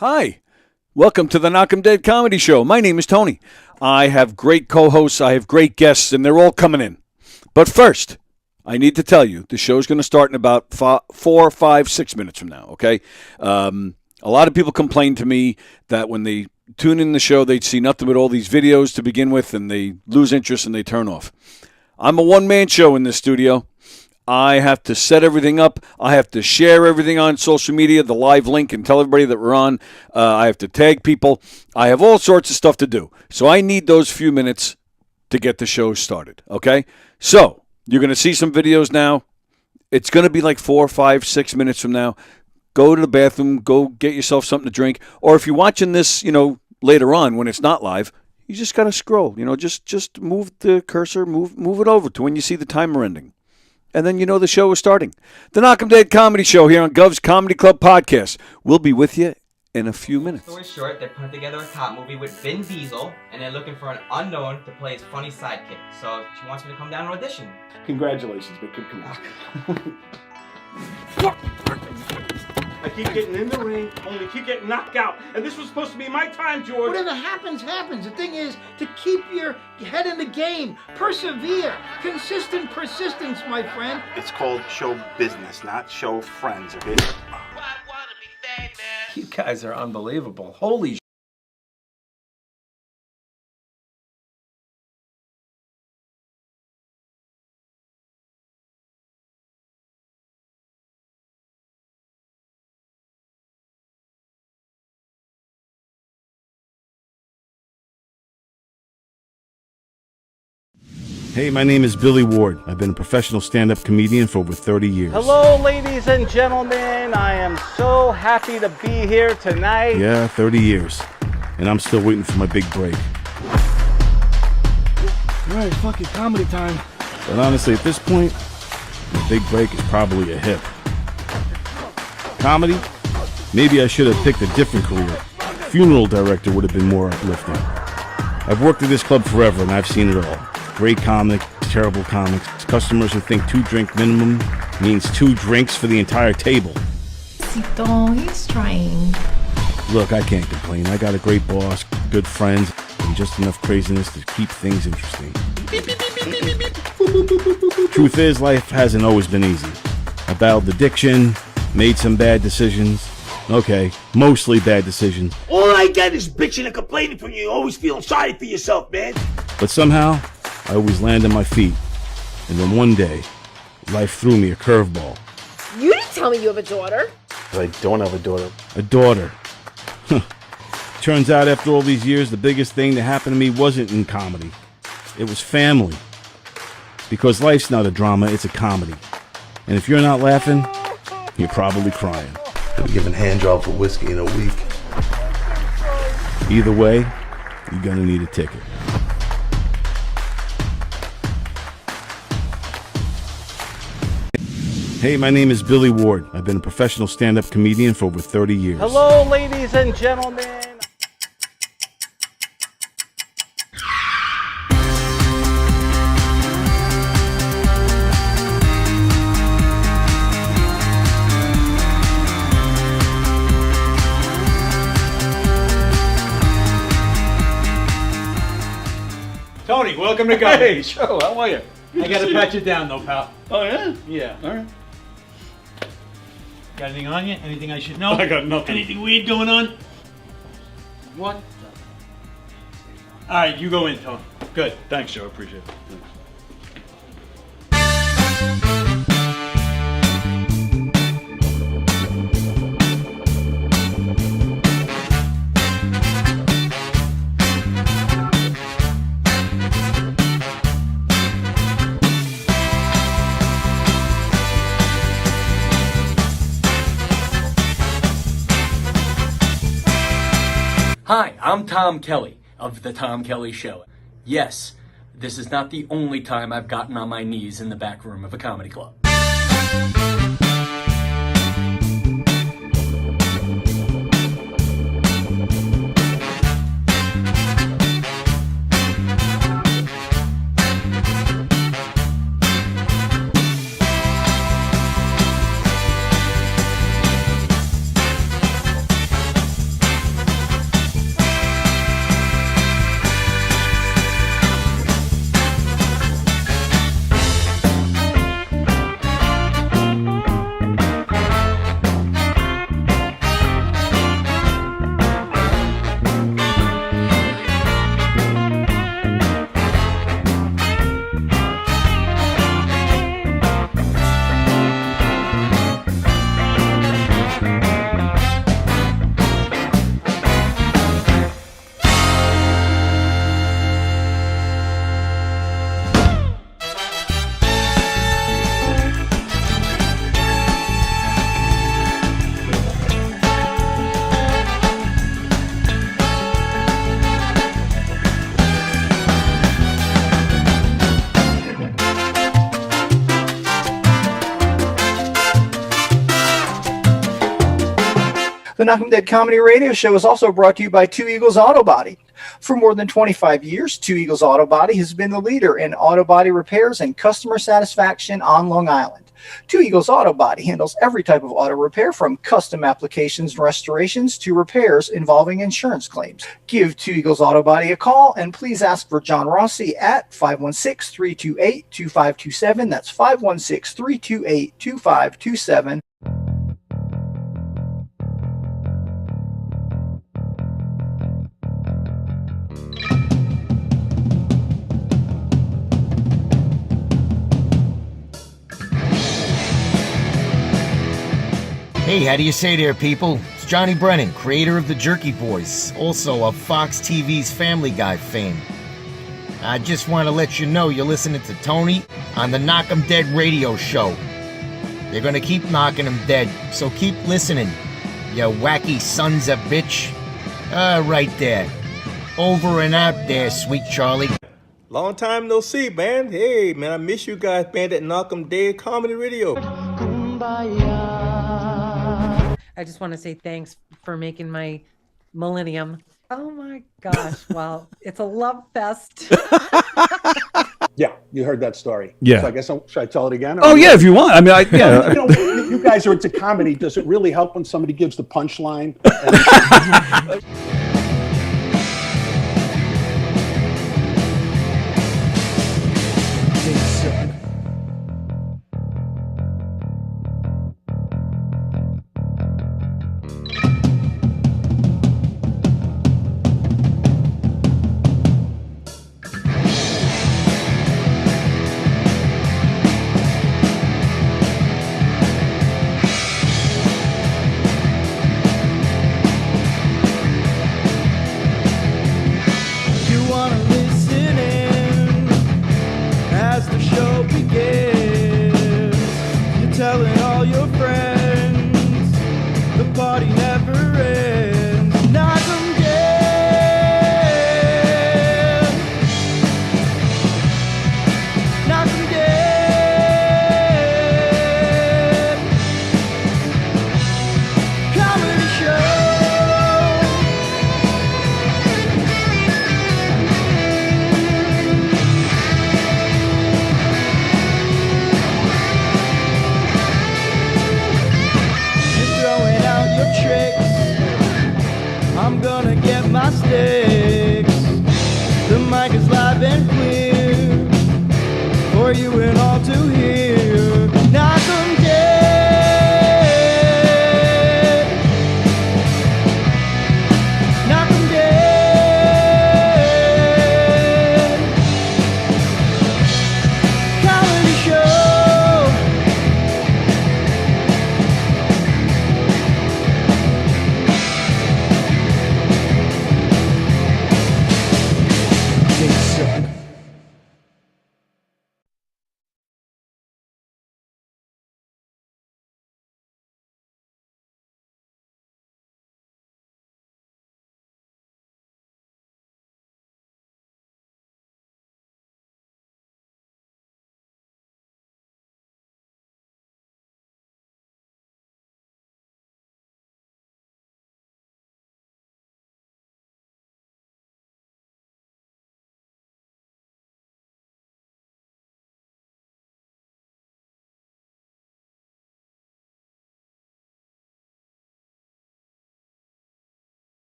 Hi, welcome to the Knock 'em Dead Comedy Show. My name is Tony. I have great co-hosts, I have great guests, and they're all coming in. But first, I need to tell you, the show's going to start in about 4, 5, 6 minutes from now, okay? A lot of people complain to me that when they tune in the show, they see nothing but all these videos to begin with, and they lose interest and they turn off. I'm a one-man show in this studio. I have to set everything up. I have to share everything on social media, the live link, and tell everybody that we're on. I have to tag people. I have all sorts of stuff to do. So I need those few minutes to get the show started, okay? So you're going to see some videos now. It's going to be like 4, 5, 6 minutes from now. Go to the bathroom. Go get yourself something to drink. Or if you're watching this, later on when it's not live, you just got to scroll. Just move the cursor, move it over to when you see the timer ending. And then the show is starting. The Knock 'em Dead Comedy Show here on Gov's Comedy Club Podcast. We'll be with you in a few minutes. Story short, they're putting together a cop movie with Vin Diesel, and they're looking for an unknown to play his funny sidekick. So she wants me to come down and audition. Congratulations, but good come I keep getting in the ring, only keep getting knocked out. And this was supposed to be my time, George. Whatever happens, happens. The thing is to keep your head in the game. Persevere. Consistent persistence, my friend. It's called show business, not show friends, okay? You guys are unbelievable. Holy sh**. Hey, my name is Billy Ward. I've been a professional stand-up comedian for over 30 years. Hello, ladies and gentlemen. I am so happy to be here tonight. Yeah, 30 years. And I'm still waiting for my big break. All right, fuck it, comedy time. But honestly, at this point, my big break is probably a hip. Comedy? Maybe I should have picked a different career. Funeral director would have been more uplifting. I've worked at this club forever, and I've seen it all. Great comics, terrible comics, customers who think 2-drink minimum means 2 drinks for the entire table. He's trying. Look, I can't complain. I got a great boss, good friends, and just enough craziness to keep things interesting. Truth is, life hasn't always been easy. I battled addiction, made some bad decisions. Okay, mostly bad decisions. All I get is bitching and complaining from you, always feeling sorry for yourself, man. But somehow, I always land on my feet. And then one day, life threw me a curveball. You didn't tell me you have a daughter. I don't have a daughter. A daughter. Turns out after all these years, the biggest thing that happened to me wasn't in comedy. It was family. Because life's not a drama, it's a comedy. And if you're not laughing, you're probably crying. I'll be giving hand job for whiskey in a week. Either way, you're gonna need a ticket. Hey, my name is Billy Ward. I've been a professional stand-up comedian for over 30 years. Hello, ladies and gentlemen. Tony, welcome to Gov. Hey, Joe, how are you? I gotta pat you down though, pal. Oh, yeah? Yeah. All right. Got anything on you? Anything I should know? I got nothing. Anything weird going on? What? Alright, you go in, Tony. Good. Thanks, Joe. Appreciate it. Thanks. Hi, I'm Tom Kelly of The Tom Kelly Show. Yes, this is not the only time I've gotten on my knees in the back room of a comedy club. The Knock 'em Dead Comedy Radio Show is also brought to you by Two Eagles Auto Body. For more than 25 years, Two Eagles Auto Body has been the leader in auto body repairs and customer satisfaction on Long Island. Two Eagles Auto Body handles every type of auto repair from custom applications and restorations to repairs involving insurance claims. Give Two Eagles Auto Body a call and please ask for John Rossi at 516-328-2527. That's 516-328-2527. Hey, how do you say there, people? It's Johnny Brennan, creator of the Jerky Boys, also of Fox TV's Family Guy fame. I just want to let you know you're listening to Tony on the Knock 'em Dead radio show. They're gonna keep knocking 'em dead, so keep listening, you wacky sons of bitch. Right there. Over and out there, sweet Charlie. Long time no see, man. Hey, man, I miss you guys, man, that Knock 'em Dead Comedy Radio. I just want to say thanks for making my millennium. Oh my gosh. Well, it's a love fest. Yeah, you heard that story. Yeah. So I guess should I tell it again? Oh, yeah, if you want. I mean, yeah. You guys are into comedy. Does it really help when somebody gives the punchline?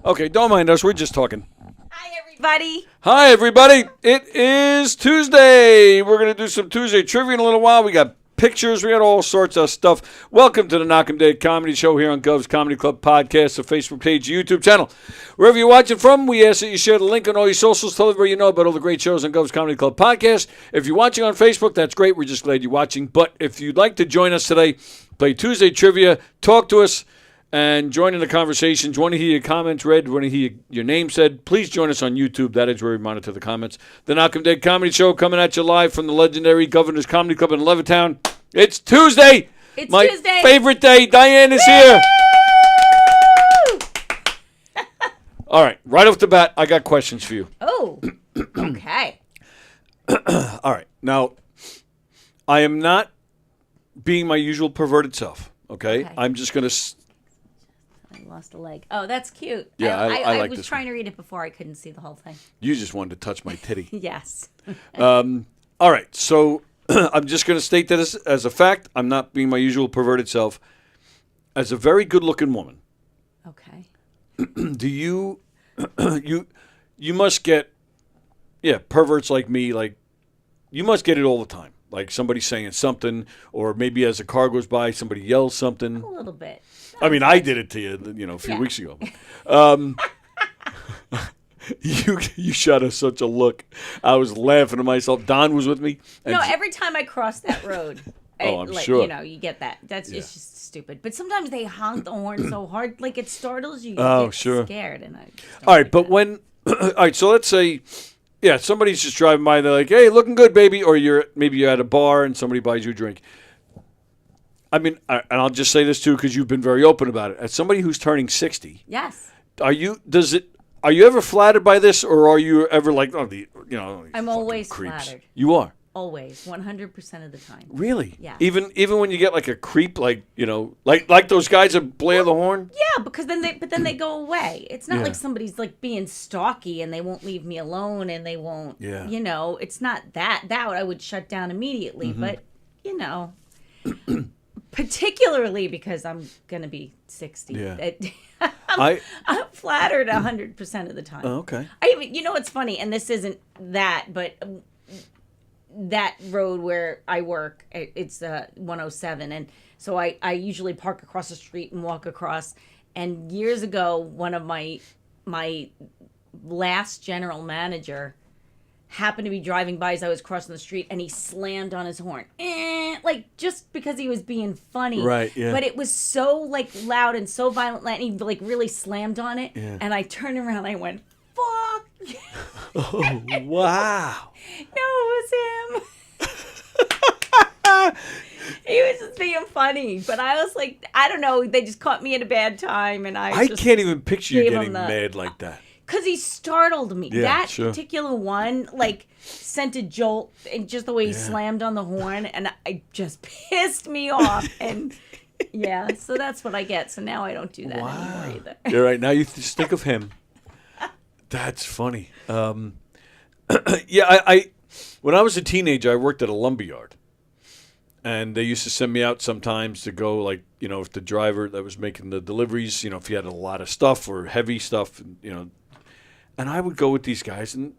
Okay, don't mind us. We're just talking. Hi, everybody. Hi, everybody. It is Tuesday. We're going to do some Tuesday trivia in a little while. We got pictures. We got all sorts of stuff. Welcome to the Knock 'em Dead Comedy Show here on Gov's Comedy Club Podcast, the Facebook page, YouTube channel. Wherever you're watching from, we ask that you share the link on all your socials. Tell everybody you know about all the great shows on Gov's Comedy Club Podcast. If you're watching on Facebook, that's great. We're just glad you're watching. But if you'd like to join us today, play Tuesday trivia, talk to us, and join in the conversation. Want to hear your comments read, want to hear your name said, please join us on YouTube. That is where we monitor the comments. The Knock 'em Dead Comedy Show coming at you live from the legendary Governor's Comedy Club in Levittown. It's Tuesday. It's my Tuesday. favorite day. Diane is here. All right off the bat, I got questions for you. Oh, okay. All right. Now, I am not being my usual perverted self, okay? I'm just going to... I lost a leg. Oh, that's cute. Yeah, I like was this trying to read it before. I couldn't see the whole thing. You just wanted to touch my titty. Yes. All right. So I'm just going to state that as a fact. I'm not being my usual perverted self. As a very good-looking woman, Okay. do you... you must get... Yeah, perverts like me, like... You must get it all the time. Like somebody saying something, or maybe as a car goes by, somebody yells something. A little bit. I mean, I did it to you, a few weeks ago. You shot us such a look. I was laughing to myself. Don was with me. No, every time I cross that road, I'm sure. You get that. It's just stupid. But sometimes they honk the horn so hard, like it startles you. You Oh, get sure. scared. And all right, but when... all right, so let's say... Yeah, somebody's just driving by. They're like, "Hey, looking good, baby," or maybe you're at a bar and somebody buys you a drink. I mean, and I'll just say this too because you've been very open about it. As somebody who's turning 60, yes, are you ever flattered by this, or are you ever like, I'm always creeps. flattered. You are. Always, 100% of the time. Really? Yeah. Even when you get like a creep, like like those guys that blare the horn. Yeah, because then they go away. It's not like somebody's like being stalky and they won't leave me alone and they won't. Yeah. It's not that I would shut down immediately, but particularly because I'm gonna be 60. Yeah. I'm flattered 100% of the time. Oh, okay. It's funny, and this isn't that, but. That road where I work, it's 107, and so I usually park across the street and walk across. And years ago, one of my last general manager happened to be driving by as I was crossing the street, and he slammed on his horn, like just because he was being funny. Right. Yeah. But it was so like loud and so violent, and he like really slammed on it. Yeah. And I turned around, and I went, "Fuck." Oh, wow. No, it was him. He was just being funny, but I was like, I don't know. They just caught me at a bad time, and I can't even picture you gave getting him the- mad like that. Because he startled me. Yeah, that sure. particular one, like, sent a jolt, and just the way he slammed on the horn, and I just pissed me off. And yeah, so that's what I get. So now I don't do that anymore either. You're right. Now you just think of him. That's funny. I when I was a teenager, I worked at a lumberyard, and they used to send me out sometimes to go, like, if the driver that was making the deliveries, if he had a lot of stuff or heavy stuff, and I would go with these guys, and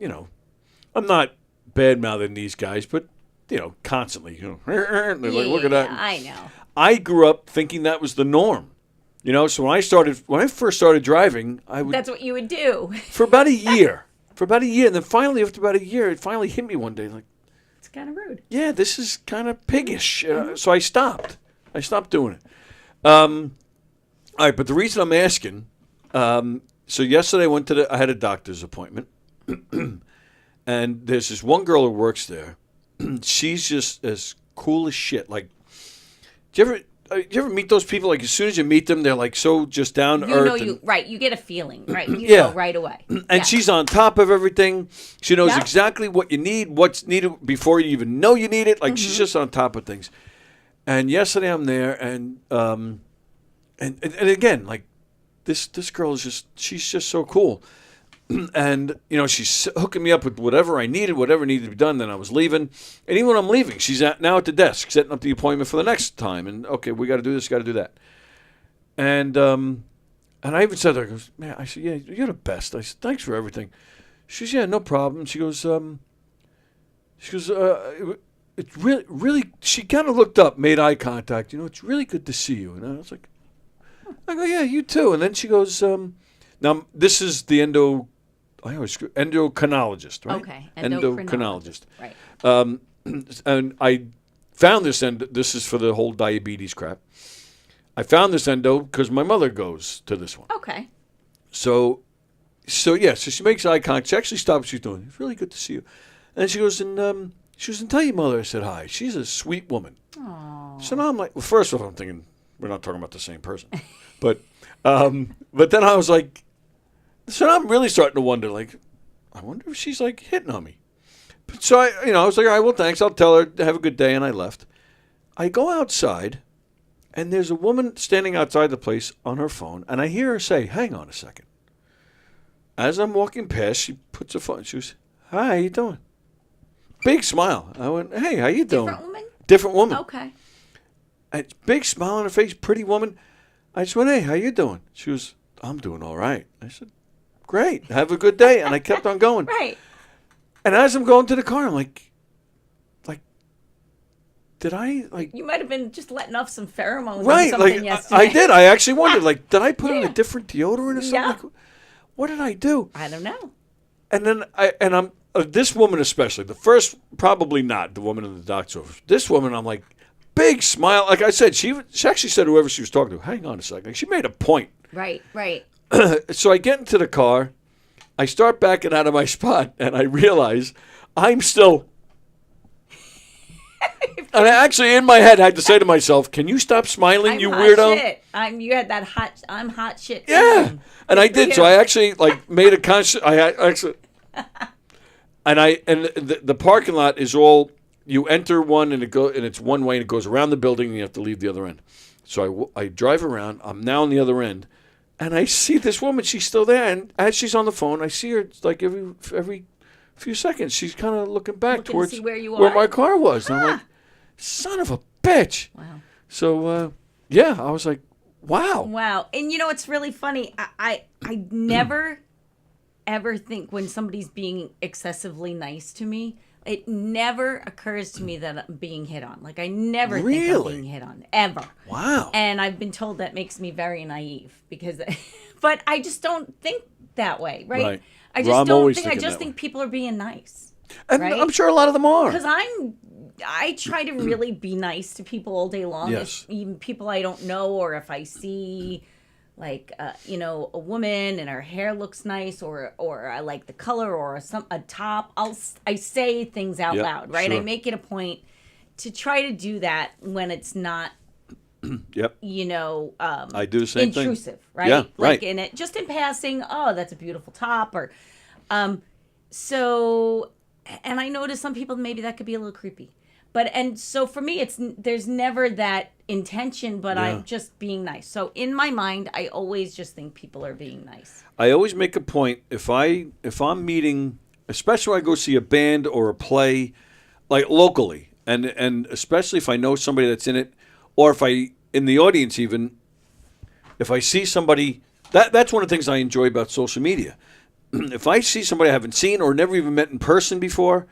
I'm not bad mouthing these guys, but constantly, they're like, look at that. I know. I grew up thinking that was the norm. So when I first started driving, That's what you would do. for about a year. And then finally, after about a year, it finally hit me one day, like, It's kind of rude. yeah, this is kind of piggish. So I stopped. doing it. All right, but the reason I'm asking, so yesterday I had a doctor's appointment, and there's this one girl who works there. She's just as cool as shit. Like, do you ever meet those people? Like, as soon as you meet them, they're like so just down to earth. You get a feeling, right? You Yeah. know right away. And she's on top of everything. She knows exactly what you need, what's needed before you even know you need it. Like, she's just on top of things. And yesterday I'm there, and again, like, this girl is she's just so cool. And, she's hooking me up with whatever needed to be done. Then I was leaving. And even when I'm leaving, she's now at the desk setting up the appointment for the next time. And, okay, we got to do this, got to do that. And I even said to her, man, I said, yeah, you're the best. I said, thanks for everything. She says, yeah, no problem. She goes, it's really, she kind of looked up, made eye contact. It's really good to see you. And I was like, I go, yeah, you too. And then she goes, now this is the endocrinologist, right? Okay, endocrinologist. Right. And I found this, and this is for the whole diabetes crap. I found this endo because my mother goes to this one. Okay. So she makes eye contact. She actually stops what she's doing. It's really good to see you. And she goes, and tell your mother I said hi. She's a sweet woman. Aww. So now I'm like, well, first of all, I'm thinking we're not talking about the same person. But then I was like, so now I'm really starting to wonder, like, I wonder if she's like hitting on me. So I was like, all right, well, thanks. I'll tell her, have a good day. And I left. I go outside, and there's a woman standing outside the place on her phone, and I hear her say, hang on a second. As I'm walking past, she puts her phone. She goes, hi, how you doing? Big smile. I went, hey, how you doing? Different woman? Different woman. Okay. And big smile on her face, pretty woman. I just went, hey, how you doing? She goes, I'm doing all right. I said, great, have a good day. And I kept on going. Right. And as I'm going to the car, I'm like, did I, like... You might have been just letting off some pheromones right, or something like, yesterday. I did. I actually wondered, like, did I put on a different deodorant or something? Yeah. Like, what did I do? I don't know. And then I'm this woman especially, the first, probably not, the woman in the doctor's office. This woman, I'm like, big smile. Like I said, she actually said whoever she was talking to, hang on a second. Like, she made a point. Right. So I get into the car, I start backing out of my spot, and I realize I'm still... And I actually, in my head, had to say to myself, can you stop smiling, you hot weirdo? Shit. You had that I'm hot shit. Yeah. And I did. So I actually, like, made a conscious... And the parking lot is all... You enter one, and it's one way, and it goes around the building, and you have to leave the other end. So I drive around. I'm now on the other end. And I see this woman. She's still there. And as she's on the phone, I see her, like, every few seconds. She's kind of looking back towards to see where you where are. my car was. And I'm like, son of a bitch. Wow. So, I was like, wow. Wow. And you know, it's really funny. I never, ever think when somebody's being excessively nice to me, it never occurs to me that I'm being hit on. Like, I never think I'm being hit on, ever. Wow. And I've been told that makes me very naive because, but I just don't think that way, right? I just don't think, I just think people are being nice. And right? I'm sure a lot of them are. Because I try to really be nice to people all day long. Yes. Even people I don't know, or if I see, like, a woman and her hair looks nice, or I like the color, or a top, I say things out loud, right? Sure. I make it a point to try to do that when it's not, yep. I do the same thing. Intrusive, right? Yeah, like right. in it, just in passing. Oh, that's a beautiful top, or so. And I notice some people maybe that could be a little creepy. And so for me, there's never that intention, but I'm just being nice. So in my mind, I always just think people are being nice. I always make a point if I'm meeting, especially when I go see a band or a play, like locally, and especially if I know somebody that's in it, or if I in the audience even, if I see somebody, that's one of the things I enjoy about social media. If I see somebody I haven't seen or never even met in person before,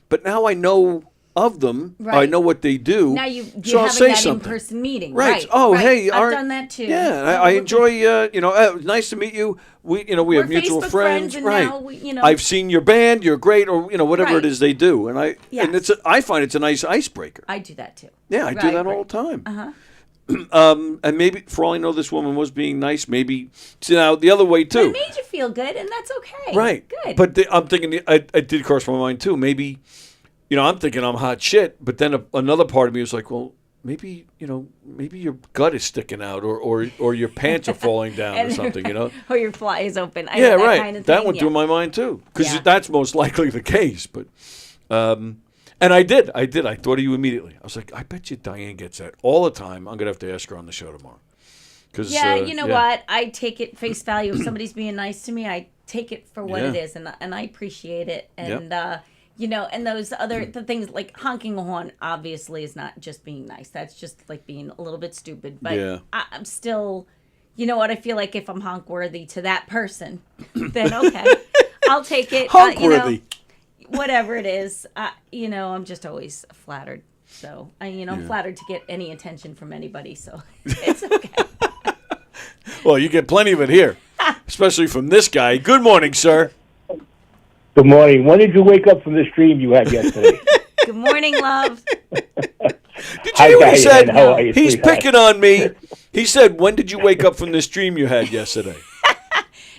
but now I know of them, right. I know what they do. Now you so having I'll say that something. in-person meeting, right? Right. Oh, right. hey, I've done that too. Yeah, I enjoy. Nice to meet you. We have mutual Facebook friends, and right? Now I've seen your band. You're great, or whatever Right. it is they do, and I find it's a nice icebreaker. I do that too. Yeah, I do that all the time. And maybe, for all I know, this woman was being nice. Maybe now the other way too. But it made you feel good, and that's okay. Right. Good. But I'm thinking, it did cross my mind too. Maybe, I'm thinking I'm hot shit. But then another part of me was like, well, maybe your gut is sticking out, or your pants are falling down, or something. Or your fly is open. I Yeah, know that right. kind of that thing, went through my mind too, because Yeah. that's most likely the case. But, and I did. I thought of you immediately. I was like, I bet you Diane gets that all the time. I'm gonna have to ask her on the show tomorrow. Yeah, you know what? I take it face value. If somebody's being nice to me, I take it for what it is, and I appreciate it. And and those the things like honking a horn obviously is not just being nice. That's just like being a little bit stupid. But I'm still, you know what? I feel like if I'm honk worthy to that person, then okay, I'll take it. Honk worthy. Whatever it is, I'm just always flattered. So I'm flattered to get any attention from anybody. So it's okay. Well, you get plenty of it here, especially from this guy. Good morning, sir. Good morning. When did you wake up from this dream you had yesterday? Good morning, love. Did you hear what he said? How are you, He's sweetheart? picking on me. He said, "When did you wake up from this dream you had yesterday?"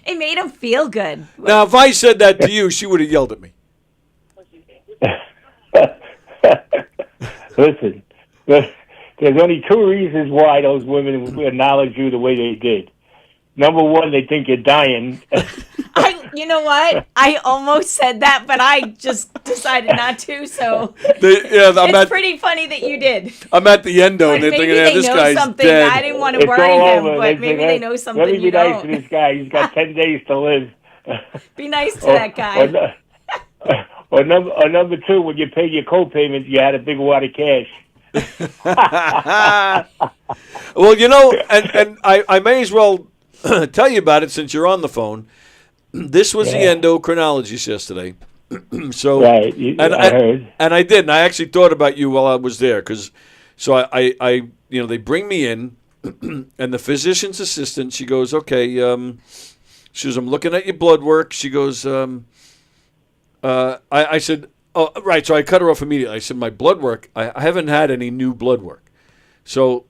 It made him feel good. Now, if I said that to you, she would have yelled at me. Listen, there's only two reasons why those women acknowledge you the way they did. Number one, they think you're dying. You know what? I almost said that, but I just decided not to. So it's pretty funny that you did. I'm at the endo, and they're Maybe thinking, they this know guy's something. dead. I didn't want to worry him, but maybe they know something Let me you be nice don't. to this guy. He's got 10 days to live. Be nice to that guy. Or number two, when you paid your co-payment, you had a big wad of cash. Well, and I may as well tell you about it since you're on the phone. This was the endocrinologist yesterday. So right, I heard. And I did. And I actually thought about you while I was there I they bring me in, and the physician's assistant, she goes, okay, she goes, I'm looking at your blood work. She goes, I said, oh, right. So I cut her off immediately. I said, my blood work, I haven't had any new blood work. So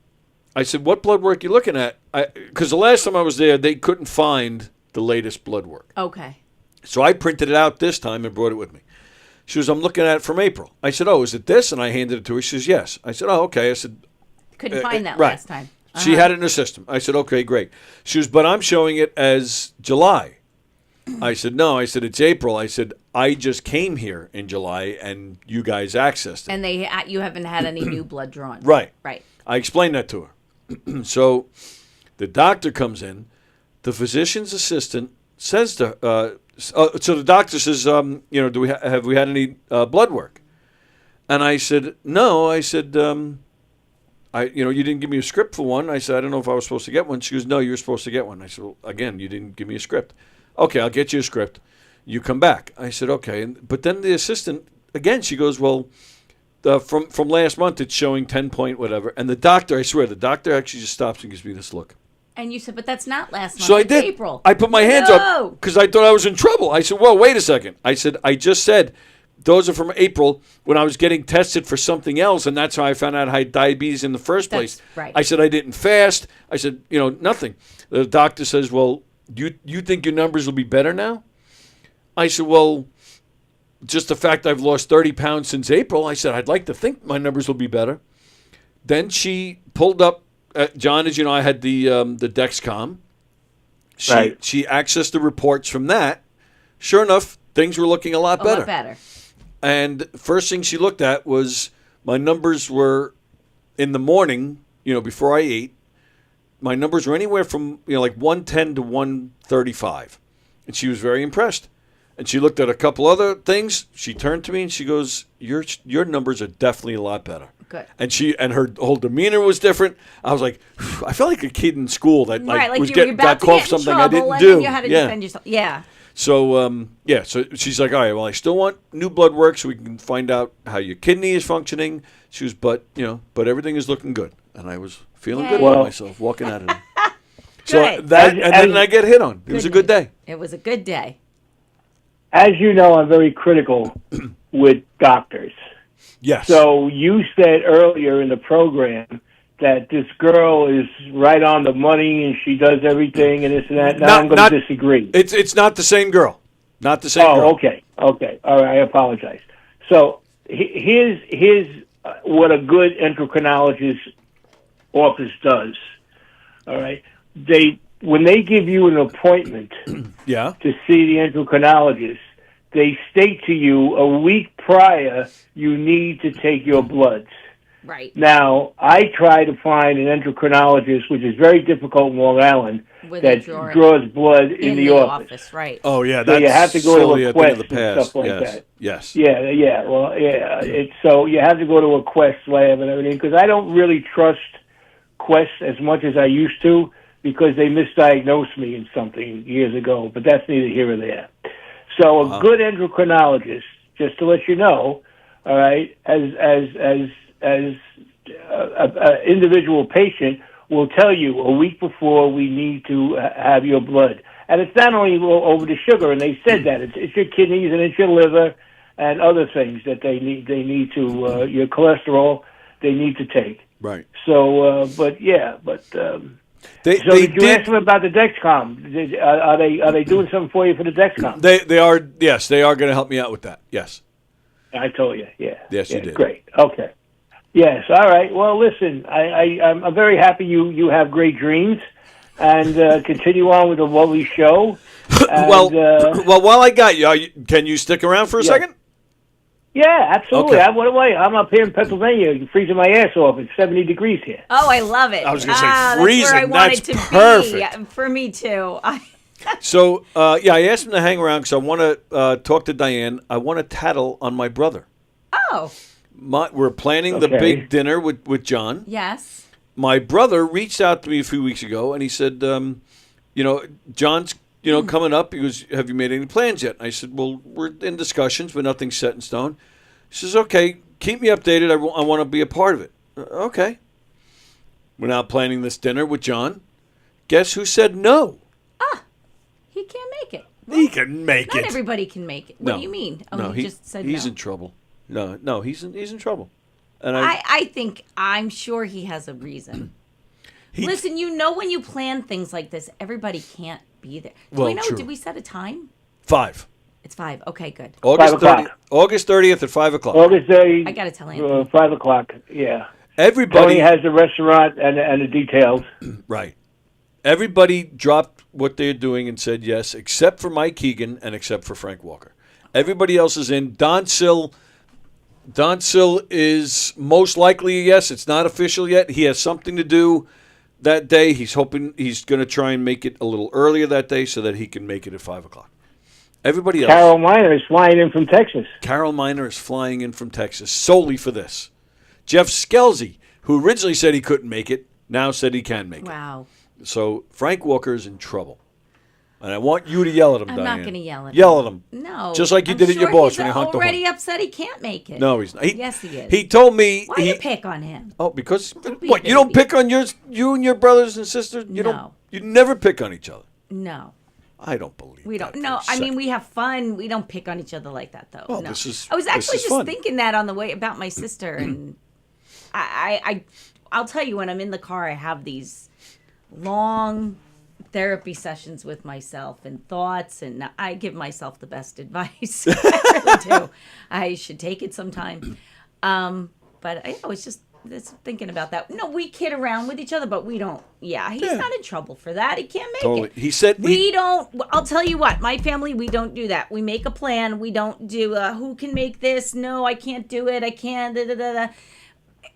I said, what blood work are you looking at? Because the last time I was there, they couldn't find the latest blood work. Okay. So I printed it out this time and brought it with me. She goes, I'm looking at it from April. I said, oh, is it this? And I handed it to her. She says, yes. I said, oh, okay. I said, couldn't find that right. last time. She had it in her system. I said, okay, great. She goes, but I'm showing it as July. I said, no. I said, it's April. I said, I just came here in July, and you guys accessed it. And you haven't had any new blood drawn. Right. Right. I explained that to her. So the doctor comes in. The physician's assistant says to her, so the doctor says, do we have we had any blood work? And I said, no. I said, you didn't give me a script for one. I said, I don't know if I was supposed to get one. She goes, no, you're supposed to get one. I said, well, again, you didn't give me a script. Okay, I'll get you a script. You come back. I said, okay. But then the assistant, again, she goes, well, from last month, it's showing 10 point whatever. And the doctor, I swear, the doctor actually just stops and gives me this look. And you said, but that's not last month. So I it's did. April. I put my hands up because I thought I was in trouble. I said, whoa, wait a second. I said, I just said those are from April when I was getting tested for something else, and that's how I found out I had diabetes in the first place. Right. I said, I didn't fast. I said, nothing. The doctor says, well, you think your numbers will be better now? I said, well, just the fact I've lost 30 pounds since April, I said, I'd like to think my numbers will be better. Then she pulled up, John, as you know, I had the Dexcom. She accessed the reports from that. Sure enough, things were looking a lot better. A lot better. And first thing she looked at was my numbers were in the morning, before I ate. My numbers were anywhere from, like 110 to 135. And she was very impressed. And she looked at a couple other things. She turned to me and she goes, your numbers are definitely a lot better. Good. And her whole demeanor was different. I was like, I felt like a kid in school that got caught for something I didn't do. And you had to defend yourself. Yeah. So so she's like, all right, well, I still want new blood work so we can find out how your kidney is functioning. She was, but everything is looking good, and I was feeling good about myself walking out of it. So then I get hit on. It was a good day. It was a good day. As you know, I'm very critical with doctors. Yes. So you said earlier in the program that this girl is right on the money and she does everything and this and that. Now I'm going to disagree. It's not the same girl. Not the same girl. Oh, okay. All right, I apologize. So here's what a good endocrinologist office does. All right. When they give you an appointment to see the endocrinologist, they state to you a week prior you need to take your bloods. Right. Now, I try to find an endocrinologist, which is very difficult in Long Island, that draws blood in the office. Right. Oh, yeah. So that's you have to go to a Quest and stuff like yes. that. Yes. Yeah. Well, yeah. So you have to go to a Quest lab and everything, because I don't really trust Quest as much as I used to, because they misdiagnosed me in something years ago, but that's neither here or there. So a good endocrinologist, just to let you know, all right, as an individual patient will tell you a week before we need to have your blood. And it's not only over the sugar, and they said that. It's your kidneys and it's your liver and other things that they need to, your cholesterol, they need to take. Right. So, but yeah, but. They did you ask them about the Dexcom? Are they doing something for you for the Dexcom? They are. Yes, they are going to help me out with that. Yes. I told you. Yeah. Yes, you did. Great. Okay. Yes. All right. Well, listen. I'm very happy you have great dreams, and continue on with a lovely show. And, well, while I got you, can you stick around for a second? Yeah, absolutely. Okay. What am I? I'm up here in Pennsylvania, freezing my ass off. It's 70 degrees here. Oh, I love it. I was going to say That's freezing. where I wanted That's to perfect. be. Yeah, for me too. So, I asked him to hang around because I want to talk to Diane. I want to tattle on my brother. Oh. We're planning the big dinner with John. Yes. My brother reached out to me a few weeks ago, and he said, John's, coming up. He goes, have you made any plans yet? And I said, well, we're in discussions, but nothing's set in stone. He says, okay, keep me updated. I want to be a part of it. Okay. We're now planning this dinner with John. Guess who said no? He can't make it. He can make Not it. everybody can make it. What do you mean? Oh, no, he just said he's no. in trouble. No, he's in trouble. And I'm sure he has a reason. Listen, when you plan things like this, everybody can't be there. Do we know? True. Did we set a time? 5. It's 5. Okay, good. August 30th at 5 o'clock. August 30th. I got to tell Anthony. 5 o'clock. Yeah. Everybody Tony has the restaurant and the details. Right. Everybody dropped what they're doing and said yes, except for Mike Keegan and except for Frank Walker. Everybody else is in. Don Sill is most likely a yes. It's not official yet. He has something to do that day. He's hoping he's going to try and make it a little earlier that day so that he can make it at 5 o'clock. Everybody else. Carol Miner is flying in from Texas. Carol Miner is flying in from Texas solely for this. Jeff Skelsey, who originally said he couldn't make it, now said he can make it. Wow. So Frank Walker is in trouble. And I want you to yell at him, Diane. I'm not going to yell at him. Yell at him. No. Just like you did at your boss when he honked the horn. He's already upset he can't make it. No, he's not. Yes, he is. He told me. Why do you pick on him? Oh, because be what? a You don't baby. pick on you and your brothers and sisters. You don't. You never pick on each other. No. I don't believe. We don't. No, I mean we have fun. We don't pick on each other like that, though. Well, no. this is. I was actually just fun. thinking that on the way about my sister, and I'll tell you when I'm in the car, I have these long therapy sessions with myself and thoughts, and I give myself the best advice. I really do. I should take it sometime. But I was just thinking about that. No, we kid around with each other, but we don't. Yeah, he's not in trouble for that. He can't make it. He said we don't. I'll tell you what, my family, we don't do that. We make a plan. We don't do who can make this. No, I can't do it. I can't. Da, da, da, da.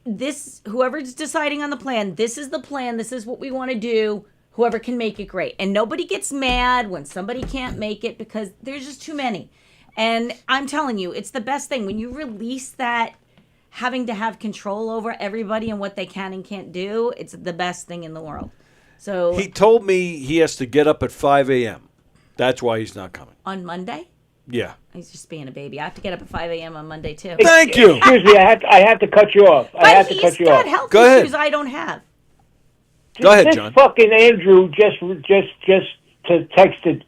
This, whoever's deciding on the plan, this is the plan. This is what we want to do. Whoever can make it, great. And nobody gets mad when somebody can't make it because there's just too many. And I'm telling you, it's the best thing. When you release that having to have control over everybody and what they can and can't do, it's the best thing in the world. So he told me he has to get up at 5 a.m. That's why he's not coming. On Monday? Yeah. He's just being a baby. I have to get up at 5 a.m. on Monday, too. Thank you. Excuse me, I have to cut you off. I have to cut you off. He's got health Go ahead. issues I don't have. Go ahead, this John. Fucking Andrew just texted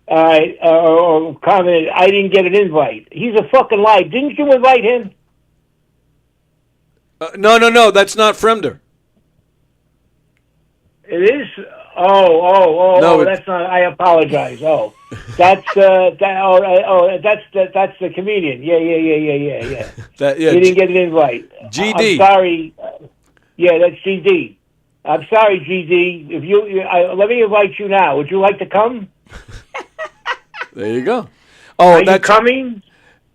or commented, I didn't get an invite. He's a fucking lie. Didn't you invite him? No. That's not Fremder. It is. No, that's not. I apologize. That's that's the comedian. Yeah. He didn't get an invite. GD. I'm sorry. Yeah, that's GD. I'm sorry, GD. If let me invite you now. Would you like to come? There you go. Are you coming?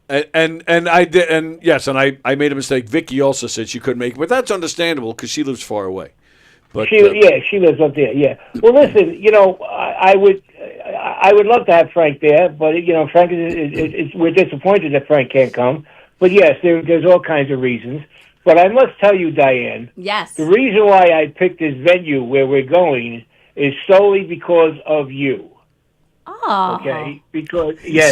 And I did, and yes, and I made a mistake. Vicky also said she couldn't make it, but that's understandable because she lives far away. But she lives up there. Yeah. Well, listen, I would love to have Frank there, but Frank we're disappointed that Frank can't come. But yes, there's all kinds of reasons. But I must tell you, Diane. Yes. The reason why I picked this venue where we're going is solely because of you. Oh. Okay. Because it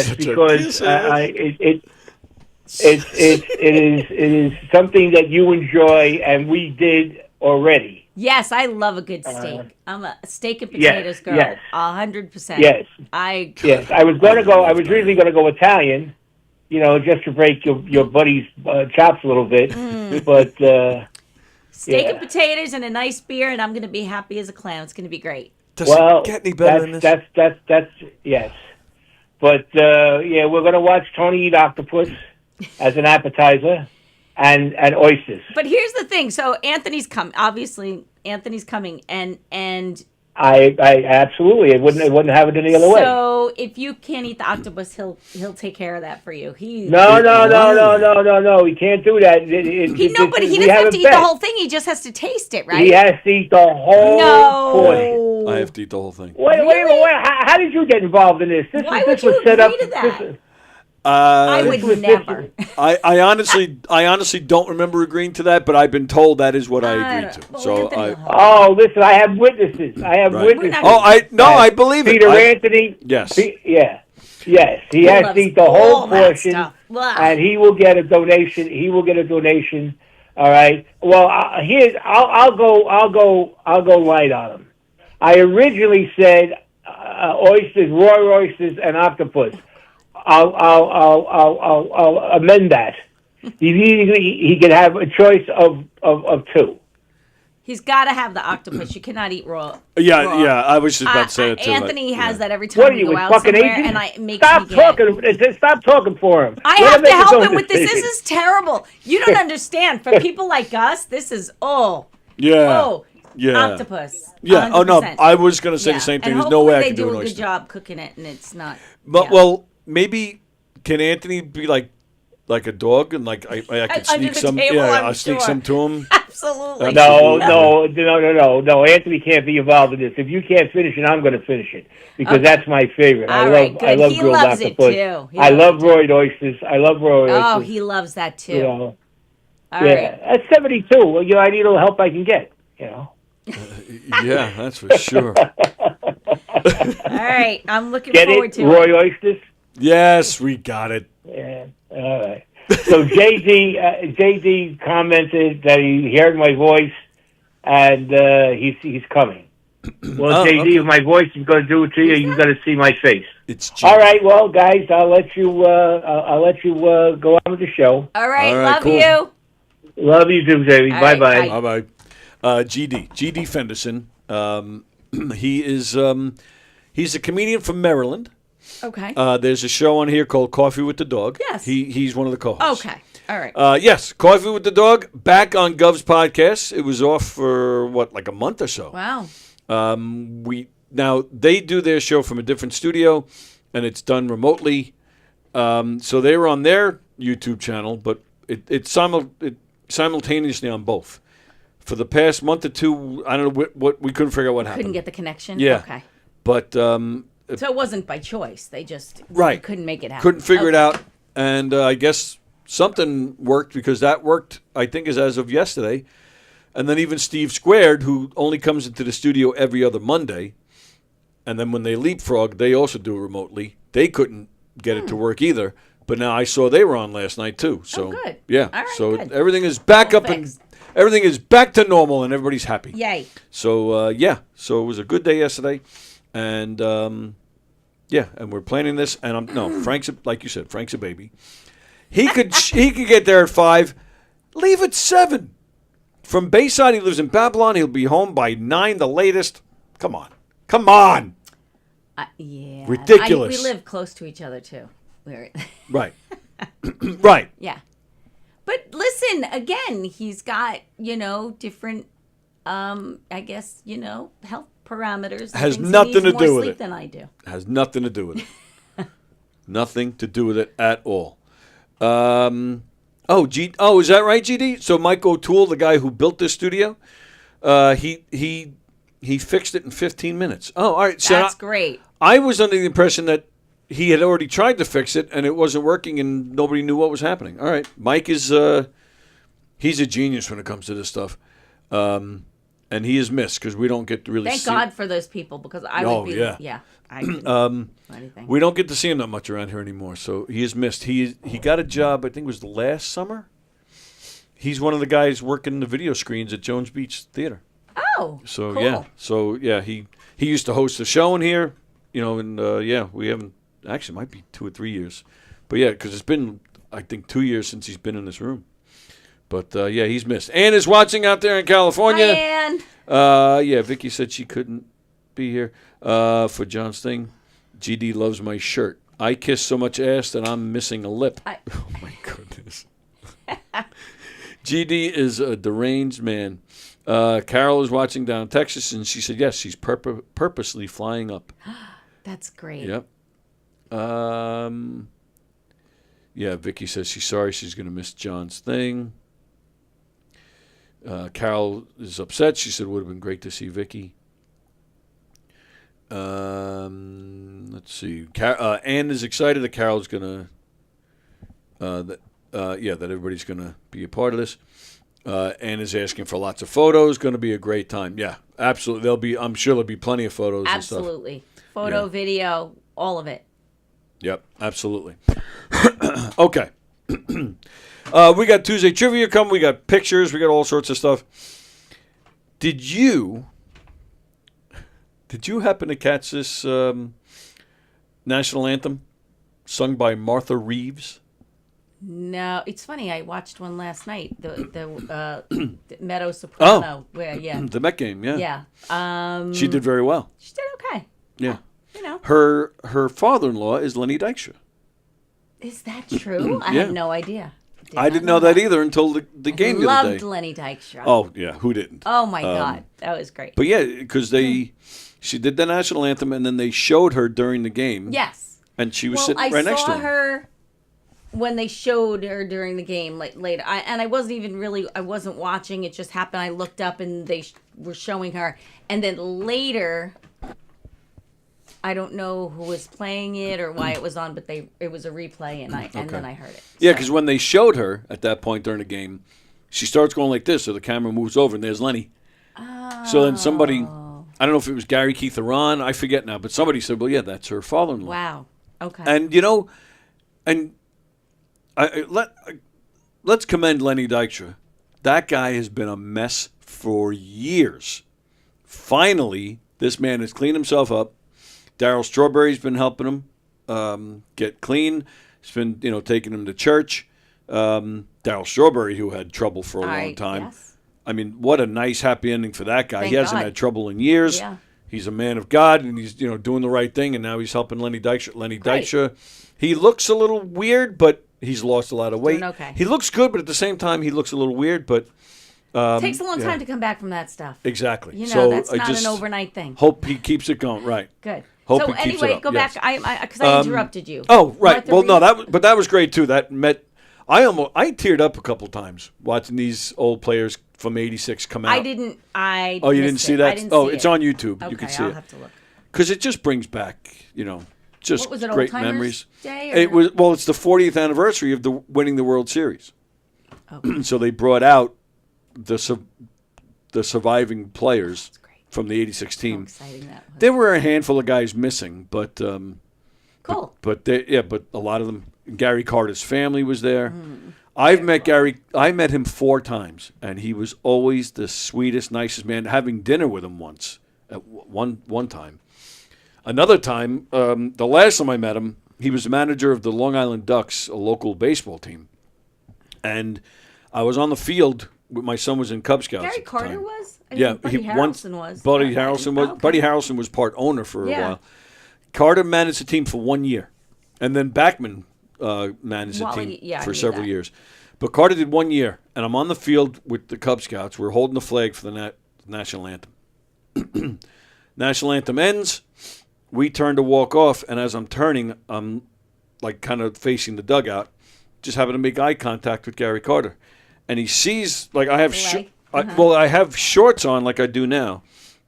is something that you enjoy, and we did already. Yes, I love a good steak. I'm a steak and potatoes girl. Yes. 100%. Yes. Yes. I was originally going to go Italian, just to break your buddy's chops a little bit, but. Steak and potatoes and a nice beer, and I'm going to be happy as a clown. It's going to be great. Does it get any better than this? That's yes. But yeah, we're gonna watch Tony eat octopus as an appetizer, and oysters. But here's the thing. So Anthony's coming. Obviously, Anthony's coming, and I absolutely it wouldn't have it any other way. so if you can't eat the octopus, he'll take care of that for you. No. He can't do that. But he doesn't have to eat the whole thing. He just has to taste it, right? He has to eat the whole portion. I have to eat the whole thing. Wait. How did you get involved in this? Why would you agree to that? I would never. I honestly don't remember agreeing to that, but I've been told that is what I agreed to. So listen, I have witnesses. Witnesses. I believe it. Peter Anthony. Yes. Yes. He has to eat the whole portion, and he will get a donation. All right. Well, I'll go light on him. I originally said oysters, raw oysters, and octopus. I'll amend that. He can have a choice of two. He's got to have the octopus. You cannot eat raw. Yeah. I was just about to say it too. Anthony has that every What time are we you, go a out fucking somewhere, agent? and I make me get. Stop talking for him. I have to help him with this. This is terrible. You don't understand. For people like us, this is octopus. Yeah. 100%. Oh no, I was going to say the same thing. And There's no way I they can do do an a good oyster. job cooking it, and it's not. But well, maybe can Anthony be like a dog and like I could sneak some? Table, I'll sneak some to him. Absolutely. No. Anthony can't be involved in this. If you can't finish it, I'm going to finish it because that's my favorite. I love he grilled loves octopus. It too. I love roid oysters. Oh, he loves that too. All right. At 72, well, I need all the help I can get. Yeah, that's for sure. All right, I'm looking Get forward it, to Roy it. Oysters? Yes, we got it. Yeah, all right. So JD commented that he heard my voice, and he's coming. Well, JD, okay. if my voice is going to do it to you, you got to see my face. It's all right. Well, guys, I'll let you go on with the show. All right, love cool. you. Love you too, JD. All Bye right, bye. Bye. GD Fenderson. He is he's a comedian from Maryland. Okay. There's a show on here called Coffee with the Dog. Yes. He's one of the co-hosts. Okay. All right. Yes, Coffee with the Dog back on Gov's podcast. It was off for like a month or so. Wow. Now they do their show from a different studio, and it's done remotely. So they were on their YouTube channel, but it's simultaneously on both. For the past month or two, I don't know what we couldn't figure out what happened. Couldn't get the connection. Yeah. Okay. But so it wasn't by choice. They just couldn't make it happen. Couldn't figure it out, and I guess something worked because that worked. I think is as of yesterday, and then even Steve Squared, who only comes into the studio every other Monday, and then when they leapfrog, they also do it remotely. They couldn't get it to work either. But now I saw they were on last night too. So good. Yeah. All right, so good. everything is back up and everything is back to normal, and everybody's happy. Yay. So so it was a good day yesterday, and and we're planning this. And Frank's like you said, Frank's a baby. He could get there at 5, leave at 7. From Bayside, he lives in Babylon. He'll be home by 9, the latest. Come on. Yeah. Ridiculous. We live close to each other too. Right. Right. Yeah. But listen, again, he's got, different, I guess, health parameters. Has things. nothing He needs to do more with sleep it. than I do. Has nothing to do with it. Nothing to do with it at all. Is that right, GD? So Mike O'Toole, the guy who built this studio, he fixed it in 15 minutes. Oh, all right. So That's great. I was under the impression that he had already tried to fix it and it wasn't working and nobody knew what was happening. All right. Mike is he's a genius when it comes to this stuff. And he is missed because we don't get to really Thank see God for those people because I would be I couldn't do anything. We don't get to see him that much around here anymore, so he is missed. He got a job, I think it was the last summer. He's one of the guys working the video screens at Jones Beach Theater. Oh, so cool. He used to host a show in here, and we haven't actually it might be 2 or 3 years, but because it's been I think 2 years since he's been in this room. But, yeah, he's missed. Ann is watching out there in California. Hi, Ann. Yeah, Vicky said she couldn't be here for John's thing. GD loves my shirt. I kiss so much ass that I'm missing a lip. Oh, my goodness. GD is a deranged man. Carol is watching down in Texas, and she said, yes, she's purposely flying up. That's great. Yep. Yeah, Vicky says she's sorry she's going to miss John's thing. Carol is upset. She said it would have been great to see Vicky. Let's see. Ann is excited that Carol's going to, that everybody's going to be a part of this. Ann is asking for lots of photos. Going to be a great time. Yeah, absolutely. I'm sure there'll be plenty of photos Absolutely. and stuff. Photo, video, all of it. Yep, absolutely. Okay. We got Tuesday trivia coming. We got pictures. We got all sorts of stuff. Did you happen to catch this national anthem sung by Martha Reeves? No, it's funny. I watched one last night. The Meadow Soprano. The Met game. Yeah. Yeah. She did very well. She did okay. Yeah. You know. Her father-in-law is Lenny Dykstra. Is that true? I Yeah. had no idea. I didn't know that either until the game the other day. Loved Lenny Dykstra. Oh yeah, who didn't? Oh my God, that was great. But yeah, because she did the national anthem and then they showed her during the game. Yes. And she was sitting right next to I saw him. her when they showed her during the game later. I wasn't even I wasn't watching. It just happened. I looked up and they were showing her. And then later, I don't know who was playing it or why it was on, but it was a replay and then I heard it. Yeah, because when they showed her at that point during the game, she starts going like this, so the camera moves over and there's Lenny. Oh. So then somebody, I don't know if it was Gary Keith or Ron, I forget now, but somebody said, well, yeah, that's her father-in-law. Wow. Okay. And, let's commend Lenny Dykstra. That guy has been a mess for years. Finally, this man has cleaned himself up. Darryl Strawberry's been helping him get clean. He's been, taking him to church. Darryl Strawberry, who had trouble for a long time. Yes. I mean, what a nice, happy ending for that guy. Thank he hasn't God. had trouble in years. Yeah. He's a man of God, and he's doing the right thing, and now he's helping Lenny Dykstra. Lenny Great. Dykstra, he looks a little weird, but he's lost a lot of weight. Doing okay. He looks good, but at the same time, he looks a little weird. But takes a long time to come back from that stuff. Exactly. So that's not an overnight thing. Hope he keeps it going. Right. Good. Hope so he keeps it anyway, up. go Yes. back. Because I interrupted you. Oh, right. Martha Well, no, Reeves? that was great too. I teared up a couple times watching these old players from '86 come out. I didn't. Oh, you didn't see that? I didn't Oh, see it's it. on YouTube. Okay, You can see I'll it. have to look. Because it just brings back, just What was it, great Old Timers memories. Day, It or- was it's the 40th anniversary of winning the World Series. Okay. So they brought out the surviving players from the '86 team. How exciting that was. There were a handful of guys missing, but Cool. But a lot of them. Gary Carter's family was there. I've met Gary. I met him 4 times, and he was always the sweetest, nicest man. Having dinner with him once, at one time. Another time, the last time I met him, he was the manager of the Long Island Ducks, a local baseball team, and I was on the field. My son was in Cub Scouts. Gary at the Carter time. was? I Yeah, think Buddy Harrelson was. Buddy Harrelson was. Okay. Buddy Harrelson was part owner for a Yeah. while. Carter managed the team for 1 year, and then Backman managed the Well, team yeah, I for knew several that. years. But Carter did 1 year, and I'm on the field with the Cub Scouts. We're holding the flag for the national anthem. National anthem ends. We turn to walk off, and as I'm turning, I'm like kind of facing the dugout. Just happen to make eye contact with Gary Carter, and he sees like I have I have shorts on like I do now.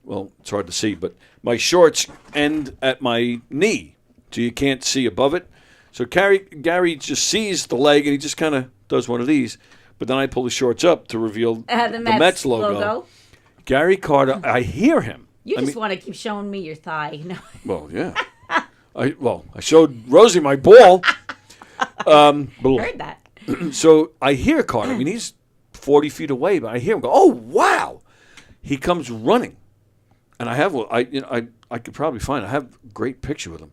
Well, it's hard to see, but my shorts end at my knee, so you can't see above it. So Gary just sees the leg, and he just kind of does one of these. But then I pull the shorts up to reveal The Mets logo. Gary Carter, I hear him. You just want to keep showing me your thigh. No. Well, yeah. I showed Rosie my ball. Heard that. So I hear Carter. I mean, he's 40 feet away, but I hear him go, "Oh, wow!" He comes running, and I have I could probably find. I have a great picture with him.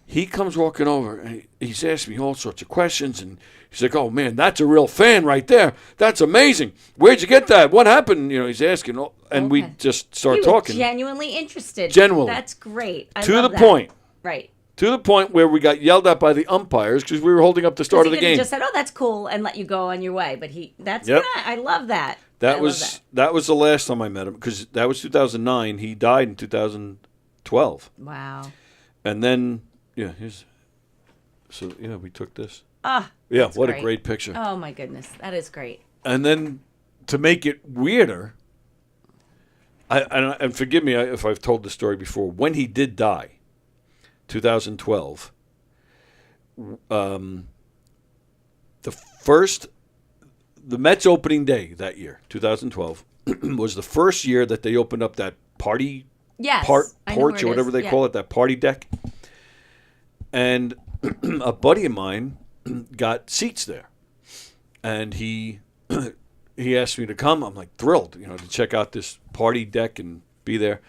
he comes walking over, and he's asking me all sorts of questions, and he's like, "Oh man, that's a real fan right there. That's amazing. Where'd you get that? What happened?" He's asking, and we just start He was talking. genuinely interested. Genuinely. That's great. I To love the that. point. Right. To the point where we got yelled at by the umpires because we were holding up the start of the He could have game. just said, "Oh, that's cool," and let you go on your way. But that's Yep. I love that. That I was love the last time I met him because that was 2009. He died in 2012. Wow. And then we took this. Ah. Yeah, that's what a great picture. Oh my goodness, that is great. And then to make it weirder, and forgive me if I've told the story before. When he did die, 2012, the Mets opening day that year, 2012, was the first year that they opened up that party Yes, I know porch where or it whatever is. they call it, that party deck. And a buddy of mine got seats there, and he asked me to come. I'm like thrilled, to check out this party deck and be there.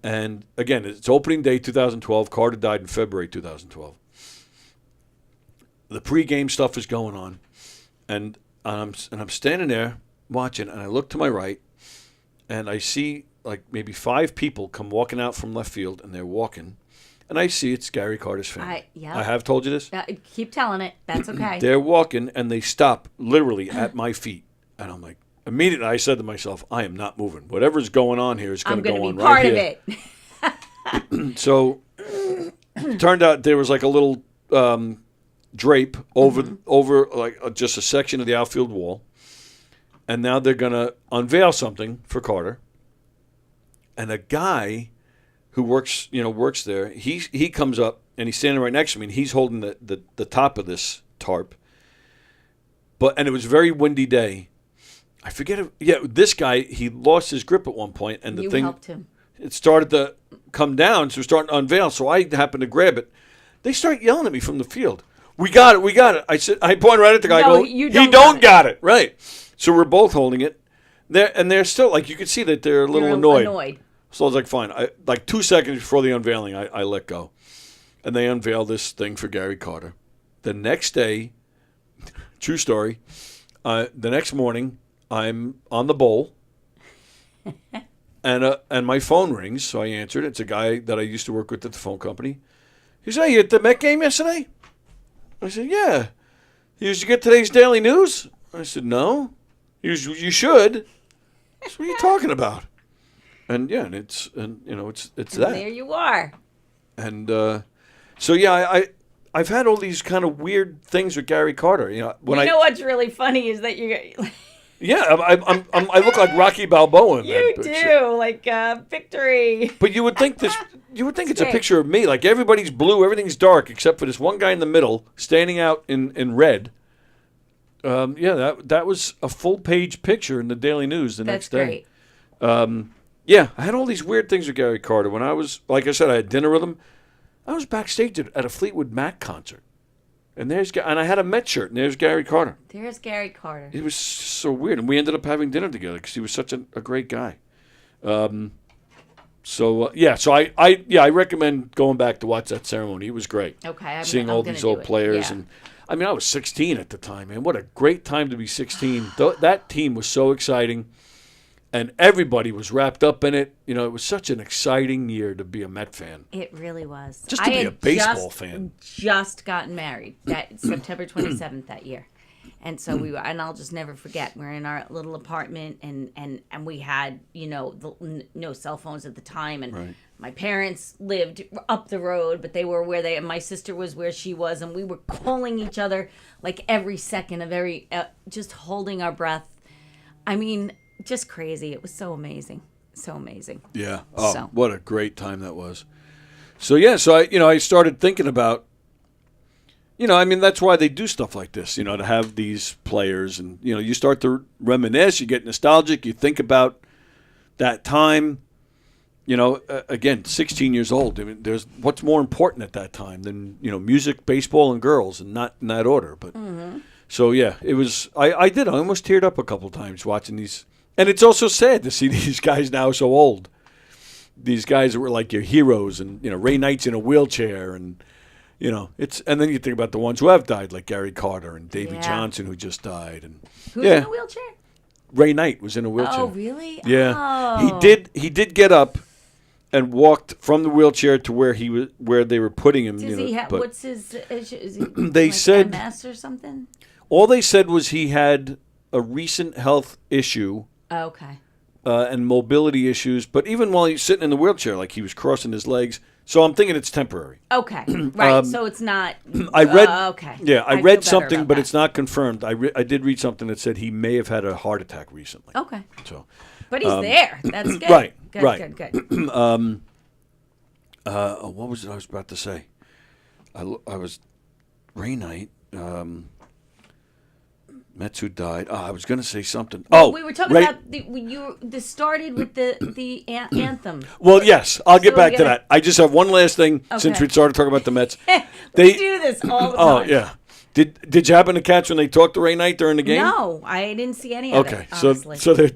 And again, it's opening day 2012. Carter died in February 2012. The pregame stuff is going on, and I'm standing there watching, and I look to my right, and I see like maybe 5 people come walking out from left field, and they're walking, and I see it's Gary Carter's family. I have told you this. Keep telling it. That's okay. They're walking, and they stop literally at my feet, and I'm like, immediately I said to myself, I am not moving. Whatever's going on here is going to go on right here. I'm going to be part of it. So it turned out there was like a little drape over like just a section of the outfield wall, and now they're going to unveil something for Carter. And a guy who works there, he comes up and he's standing right next to me, and he's holding the top of this tarp. And it was a very windy day. I forget this guy, he lost his grip at one point, and the thing helped him. It started to come down, so it was starting to unveil. So I happened to grab it. They start yelling at me from the field. We got it. I point right at the guy. No, he don't got it. Right. So we're both holding it. They're still like, you could see that they're a little annoyed. So I was like, fine. Like 2 seconds before the unveiling, I let go, and they unveil this thing for Gary Carter. The next day, true story. The next morning, I'm on the bowl, and my phone rings. So I answered. It's a guy that I used to work with at the phone company. He said, "Hey, you at the Met game yesterday?" I said, "Yeah." Did you get today's Daily News? I said, "No." You should. I said, "What are you talking about?" And yeah, it's that. There you are. And so yeah, I've had all these kind of weird things with Gary Carter. What's really funny is that you. Yeah, I look like Rocky Balboa in that picture. You do, like victory. But you would think it's a picture of me. Like everybody's blue, everything's dark, except for this one guy in the middle standing out in red. That was a full page picture in the Daily News the next day. Great. Yeah, I had all these weird things with Gary Carter. When I was, like I said, I had dinner with him. I was backstage at a Fleetwood Mac concert. And I had a Met shirt, and there's Gary Carter. There's Gary Carter. It was so weird, and we ended up having dinner together because he was such a great guy. So I recommend going back to watch that ceremony. It was great. Okay, seeing all these old players, and I mean, I was 16 at the time, man. What a great time to be 16. That team was so exciting, and everybody was wrapped up in it. It was such an exciting year to be a Met fan. It really was. Just to be a baseball fan. Just gotten married that September 27th that year. And so we were, and I'll just never forget, we're in our little apartment, and we had, no cell phones at the time, and right. My parents lived up the road, but they were and my sister was where she was, and we were calling each other like every second of just holding our breath. I mean, just crazy. It was so amazing. So amazing. Yeah. Oh, what a great time that was. So I started thinking about, that's why they do stuff like this, to have these players, and, you start to reminisce, you get nostalgic, you think about that time, again, 16 years old. I mean, there's what's more important at that time than, music, baseball, and girls, and not in that order. But So, yeah, it was, I almost teared up a couple times watching these. And it's also sad to see these guys now so old. these guys that were like your heroes, and Ray Knight's in a wheelchair, and and then you think about the ones who have died, like Gary Carter and Davy Johnson, who just died, and who's in a wheelchair? Ray Knight was in a wheelchair. Oh, really? Yeah, Oh. he did get up and walked from the wheelchair to where they were putting him. Does he have, what's his issue? Is he they said MS or something? All they said was he had a recent health issue. Okay. And mobility issues, but even while he's sitting in the wheelchair, like he was crossing his legs. So I'm thinking it's temporary. Okay, right. So it's not. I read. Okay. Yeah, I feel read better something, about but that. it's not confirmed. I did read something that said he may have had a heart attack recently. Okay. So. But he's there. That's good. Right. Good, right. Good. What was it I was about to say? I was Ray Knight. Mets who died. I was going to say something. Well, we were talking about this started with the anthem. Well, yes, I'll get So back to that. I just have one last thing since Okay. we started talking about the Mets. We do this all the time. Oh yeah. Did you happen to catch when they talked to Ray Knight during the game? No, I didn't see any of Okay, it. Honestly. so they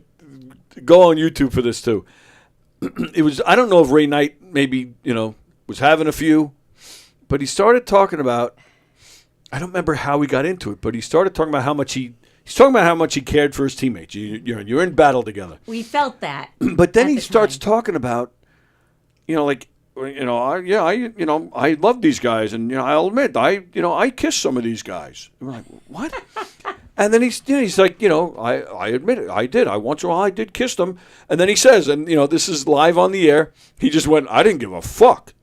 go on YouTube for this too. It was, I don't know if Ray Knight maybe was having a few, but he started talking about. I don't remember how he got into it, but he started talking about how much he's talking about how much he cared for his teammates. You're in battle together. We felt that. But then he starts talking about, I love these guys, and I'll admit, I kissed some of these guys. And we're like, what? And then he's like, I admit it, I did. I once in a while I did kiss them, and then he says, and this is live on the air. He just went, I didn't give a fuck.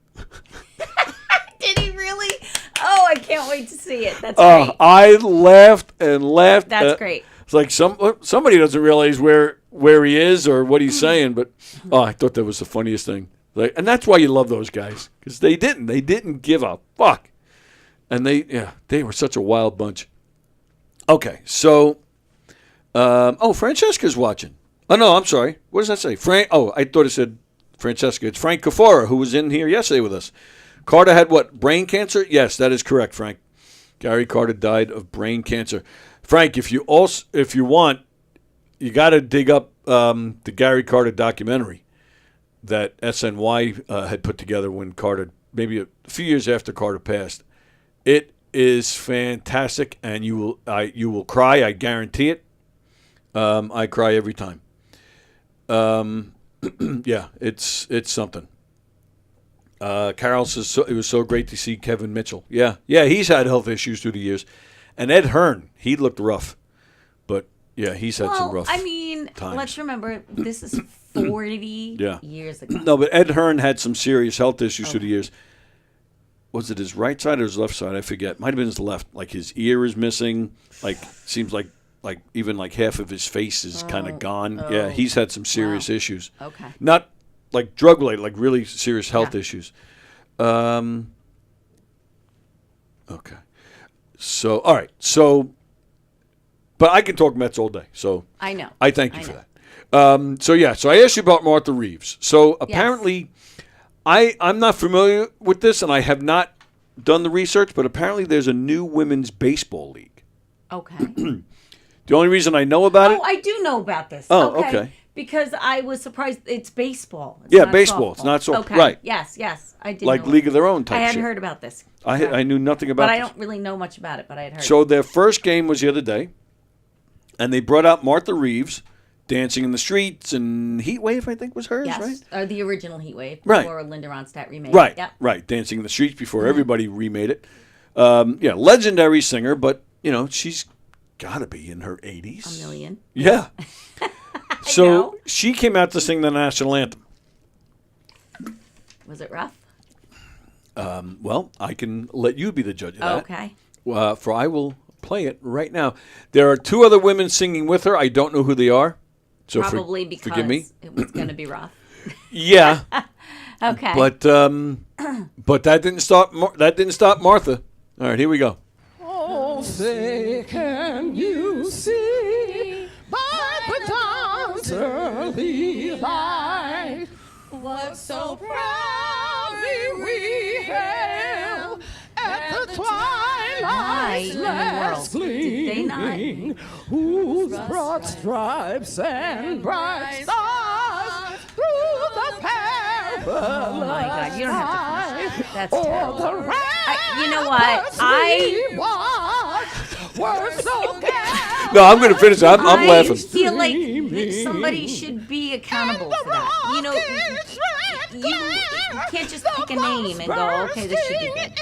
Did he really? Oh, I can't wait to see it. That's great. I laughed and laughed. That's great. It's like somebody doesn't realize where he is or what he's saying, but I thought that was the funniest thing. And that's why you love those guys, because they didn't give a fuck, and they were such a wild bunch. Okay, so Francesca's watching. Oh no, I'm sorry. What does that say? I thought it said Francesca. It's Frank Cafora, who was in here yesterday with us. Carter had what? Brain cancer? Yes, that is correct, Frank. Gary Carter died of brain cancer. Frank, if you want, you got to dig up the Gary Carter documentary that SNY had put together when Carter, maybe a few years after Carter passed. It is fantastic, and you will cry. I guarantee it. I cry every time. Yeah, it's something. Carol says it was so great to see Kevin Mitchell. Yeah, he's had health issues through the years. And Ed Hearn, he looked rough. But, yeah, he's had some rough times. Let's remember, this is 40 years ago. No, but Ed Hearn had some serious health issues through the years. Was it his right side or his left side? I forget. Might have been his left. Like his ear is missing. Seems like even like half of his face is kind of gone. Yeah, he's had some serious issues. Okay. Not like drug related, like really serious health issues. Okay. So, all right. So, but I can talk Mets all day. So I know. I thank you for that. So I asked you about Martha Reeves. So apparently, I'm not familiar with this, and I have not done the research, but apparently there's a new women's baseball league. Okay. The only reason I know about it. Oh, I do know about this. Oh, okay. Because I was surprised. It's baseball. It's yeah, not baseball. softball. It's not softball. Okay. Right. Yes. I did. Like know League it. of Their Own type I hadn't shit. heard about this. I knew nothing about But I this. don't really know much about it, but I had heard. So their first game was the other day, and they brought out Martha Reeves dancing in the streets, and Heat Wave, I think, was hers, yes. right? The original Heat Wave Right. before Linda Ronstadt remade Right, it. Yep. right. Dancing in the streets before everybody remade it. Legendary singer, but, she's got to be in her 80s. A million. Yeah. So she came out to sing the national anthem. Was it rough? Well, I can let you be the judge of that. Okay. For I will play it right now. There are two other women singing with her. I don't know who they are. So Probably because forgive me. it was going to be rough. Yeah. Okay. But that didn't stop. That didn't stop Martha. All right, here we go. Oh, say can you see by the dawn's early light what so proudly we hailed at the twilight's last gleaming, whose broad stripes and bright stars through the Oh my God! You don't have to finish that. That's terrible. You know what? No, I'm going to finish. I'm laughing. I feel like somebody should be accountable for that. You know, you can't just pick a name and go, okay, this should be good.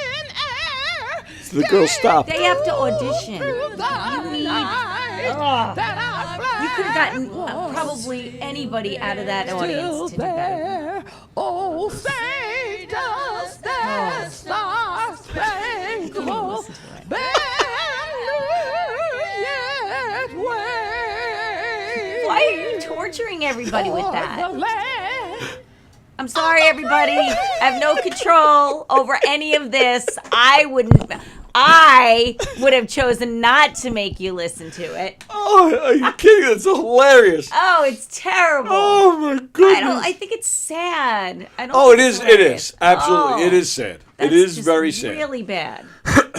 The girl stopped. They have to audition. You could have gotten probably anybody out of that audience to do better. Oh, say does that star spangled Why are you torturing everybody with that? I'm sorry, everybody. I have no control over any of this. I would have chosen not to make you listen to it. Oh, are you kidding? That's hilarious. Oh, it's terrible. Oh my goodness. I think it's sad. I don't. Oh, it think is. it's It hilarious. is. Absolutely, it Oh, is sad. It that's is just very sad. Really bad.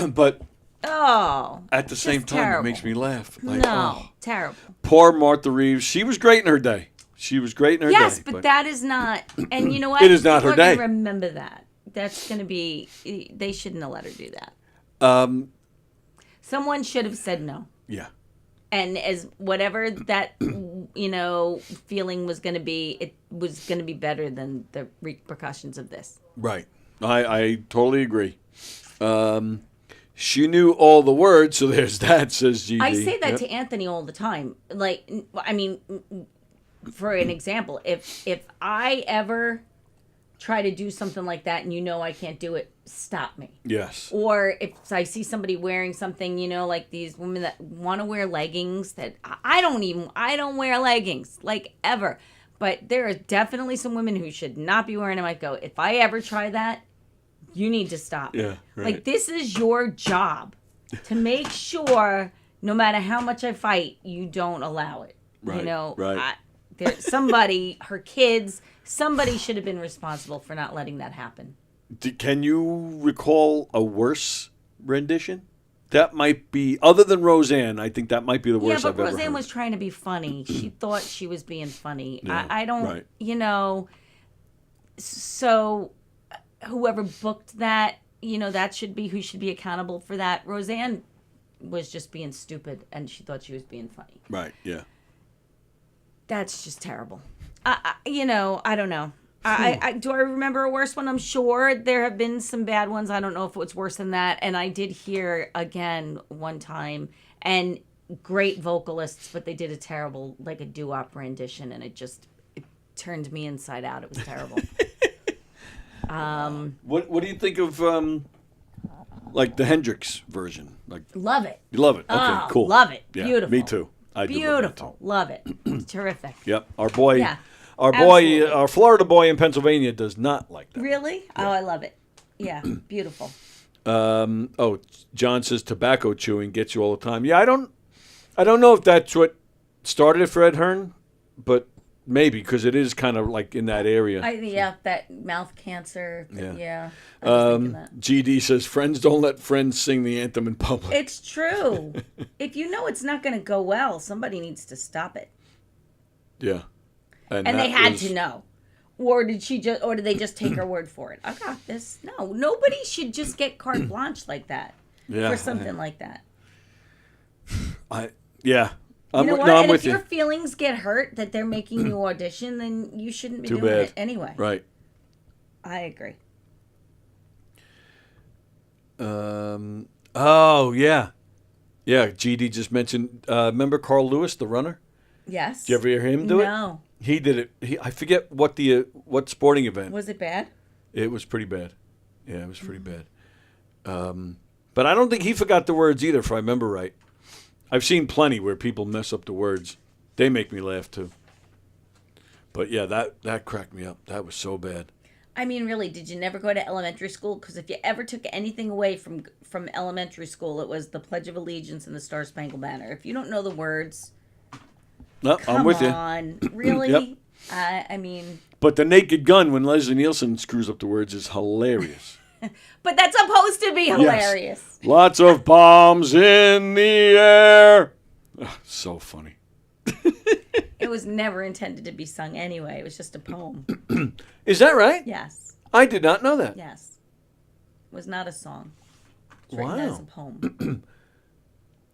But Oh. at the same just time, terrible. it makes me laugh. Like, No, oh. terrible. Poor Martha Reeves. She was great in her day. She was great in her day. Yes, but that is not. And you know what? It is not her People are day. gonna remember that. That's going to be. They shouldn't have let her do that. Someone should have said no. Yeah. And as whatever that feeling was going to be, it was going to be better than the repercussions of this. Right. I totally agree. She knew all the words, so there's that, says GD. I say that Yep. to Anthony all the time. Like, I mean, for an example, if I ever try to do something like that and I can't do it, stop me. Yes. Or if I see somebody wearing something, like these women that want to wear leggings that I don't wear leggings, like, ever. But there are definitely some women who should not be wearing them. I go, if I ever try that, you need to stop. Yeah, right. Like, this is your job to make sure no matter how much I fight, you don't allow it. Right, Right. Somebody, her kids, somebody should have been responsible for not letting that happen. Can you recall a worse rendition? That might be, other than Roseanne, I think that might be the worst Yeah, I've but ever Roseanne heard. was trying to be funny. She thought she was being funny. Yeah, I don't, right. So whoever booked that, that should be who should be accountable for that. Roseanne was just being stupid, and she thought she was being funny. Right, yeah. That's just terrible. I don't know. Do I remember a worse one? I'm sure there have been some bad ones. I don't know if it was worse than that. And I did hear again one time, and great vocalists, but they did a terrible, like a doo-wop rendition, and it turned me inside out. It was terrible. What do you think of like the Hendrix version? Like, love it. you love it? Okay, Oh, cool. love it. Yeah, Beautiful. me too. I do love that Beautiful. Love it. Terrific. Yep, our boy, Yeah, absolutely. absolutely. Our Florida boy in Pennsylvania does not like that. Really? Oh, I love it. Yeah, beautiful. John says tobacco chewing gets you all the time. Yeah, I don't know if that's what started it for Ed Hearn, but maybe because it is kind of like in that area. That mouth cancer. Yeah. Yeah. I was thinking that. GD says friends don't let friends sing the anthem in public. It's true. If you know it's not going to go well, somebody needs to stop it. Yeah. And that they had is- to know. Or did they just take her word for it? I got this. No, nobody should just get carte blanche like that Yeah, for something like that. Yeah. You know what? I'm And with if you. your feelings get hurt that they're making you audition, then you shouldn't be Too doing bad. it anyway. Right. I agree. Oh, yeah. Yeah, GD just mentioned, remember Carl Lewis, the runner? Yes. Did you ever hear him do it? No. He did it. I forget what sporting event. Was it bad? It was pretty bad. Yeah, it was pretty bad. But I don't think he forgot the words either, if I remember right. I've seen plenty where people mess up the words. They make me laugh, too. But, yeah, that cracked me up. That was so bad. I mean, really, did you never go to elementary school? Because if you ever took anything away from elementary school, it was the Pledge of Allegiance and the Star Spangled Banner. If you don't know the words, No, come I'm with you. on, really? Yep. I mean, But the Naked Gun, when Leslie Nielsen screws up the words, is hilarious. but that's supposed to be hilarious. Yes. Lots of bombs in the air. Ugh, so funny. It it was never intended to be sung anyway. It was just a poem. Is that right? Yes. I did not know that. Yes. It was not a song. It was Wow. written as a poem.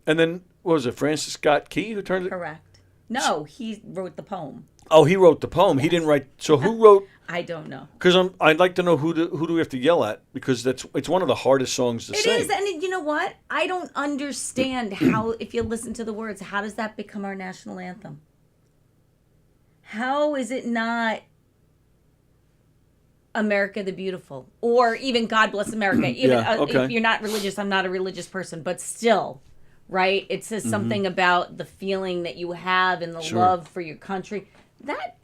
And then, what was it, Francis Scott Key who turned it? Correct. No, he wrote the poem. Oh, he wrote the poem. He didn't write. So who wrote? I don't know. Because I'd like to know who do we have to yell at, because it's one of the hardest songs to It sing. is, and you know what? I don't understand how, if you listen to the words, how does that become our national anthem? How is it not America the Beautiful, or even God Bless America? Even if you're not religious, I'm not a religious person, but still, right? It says something about the feeling that you have and the love for your country. That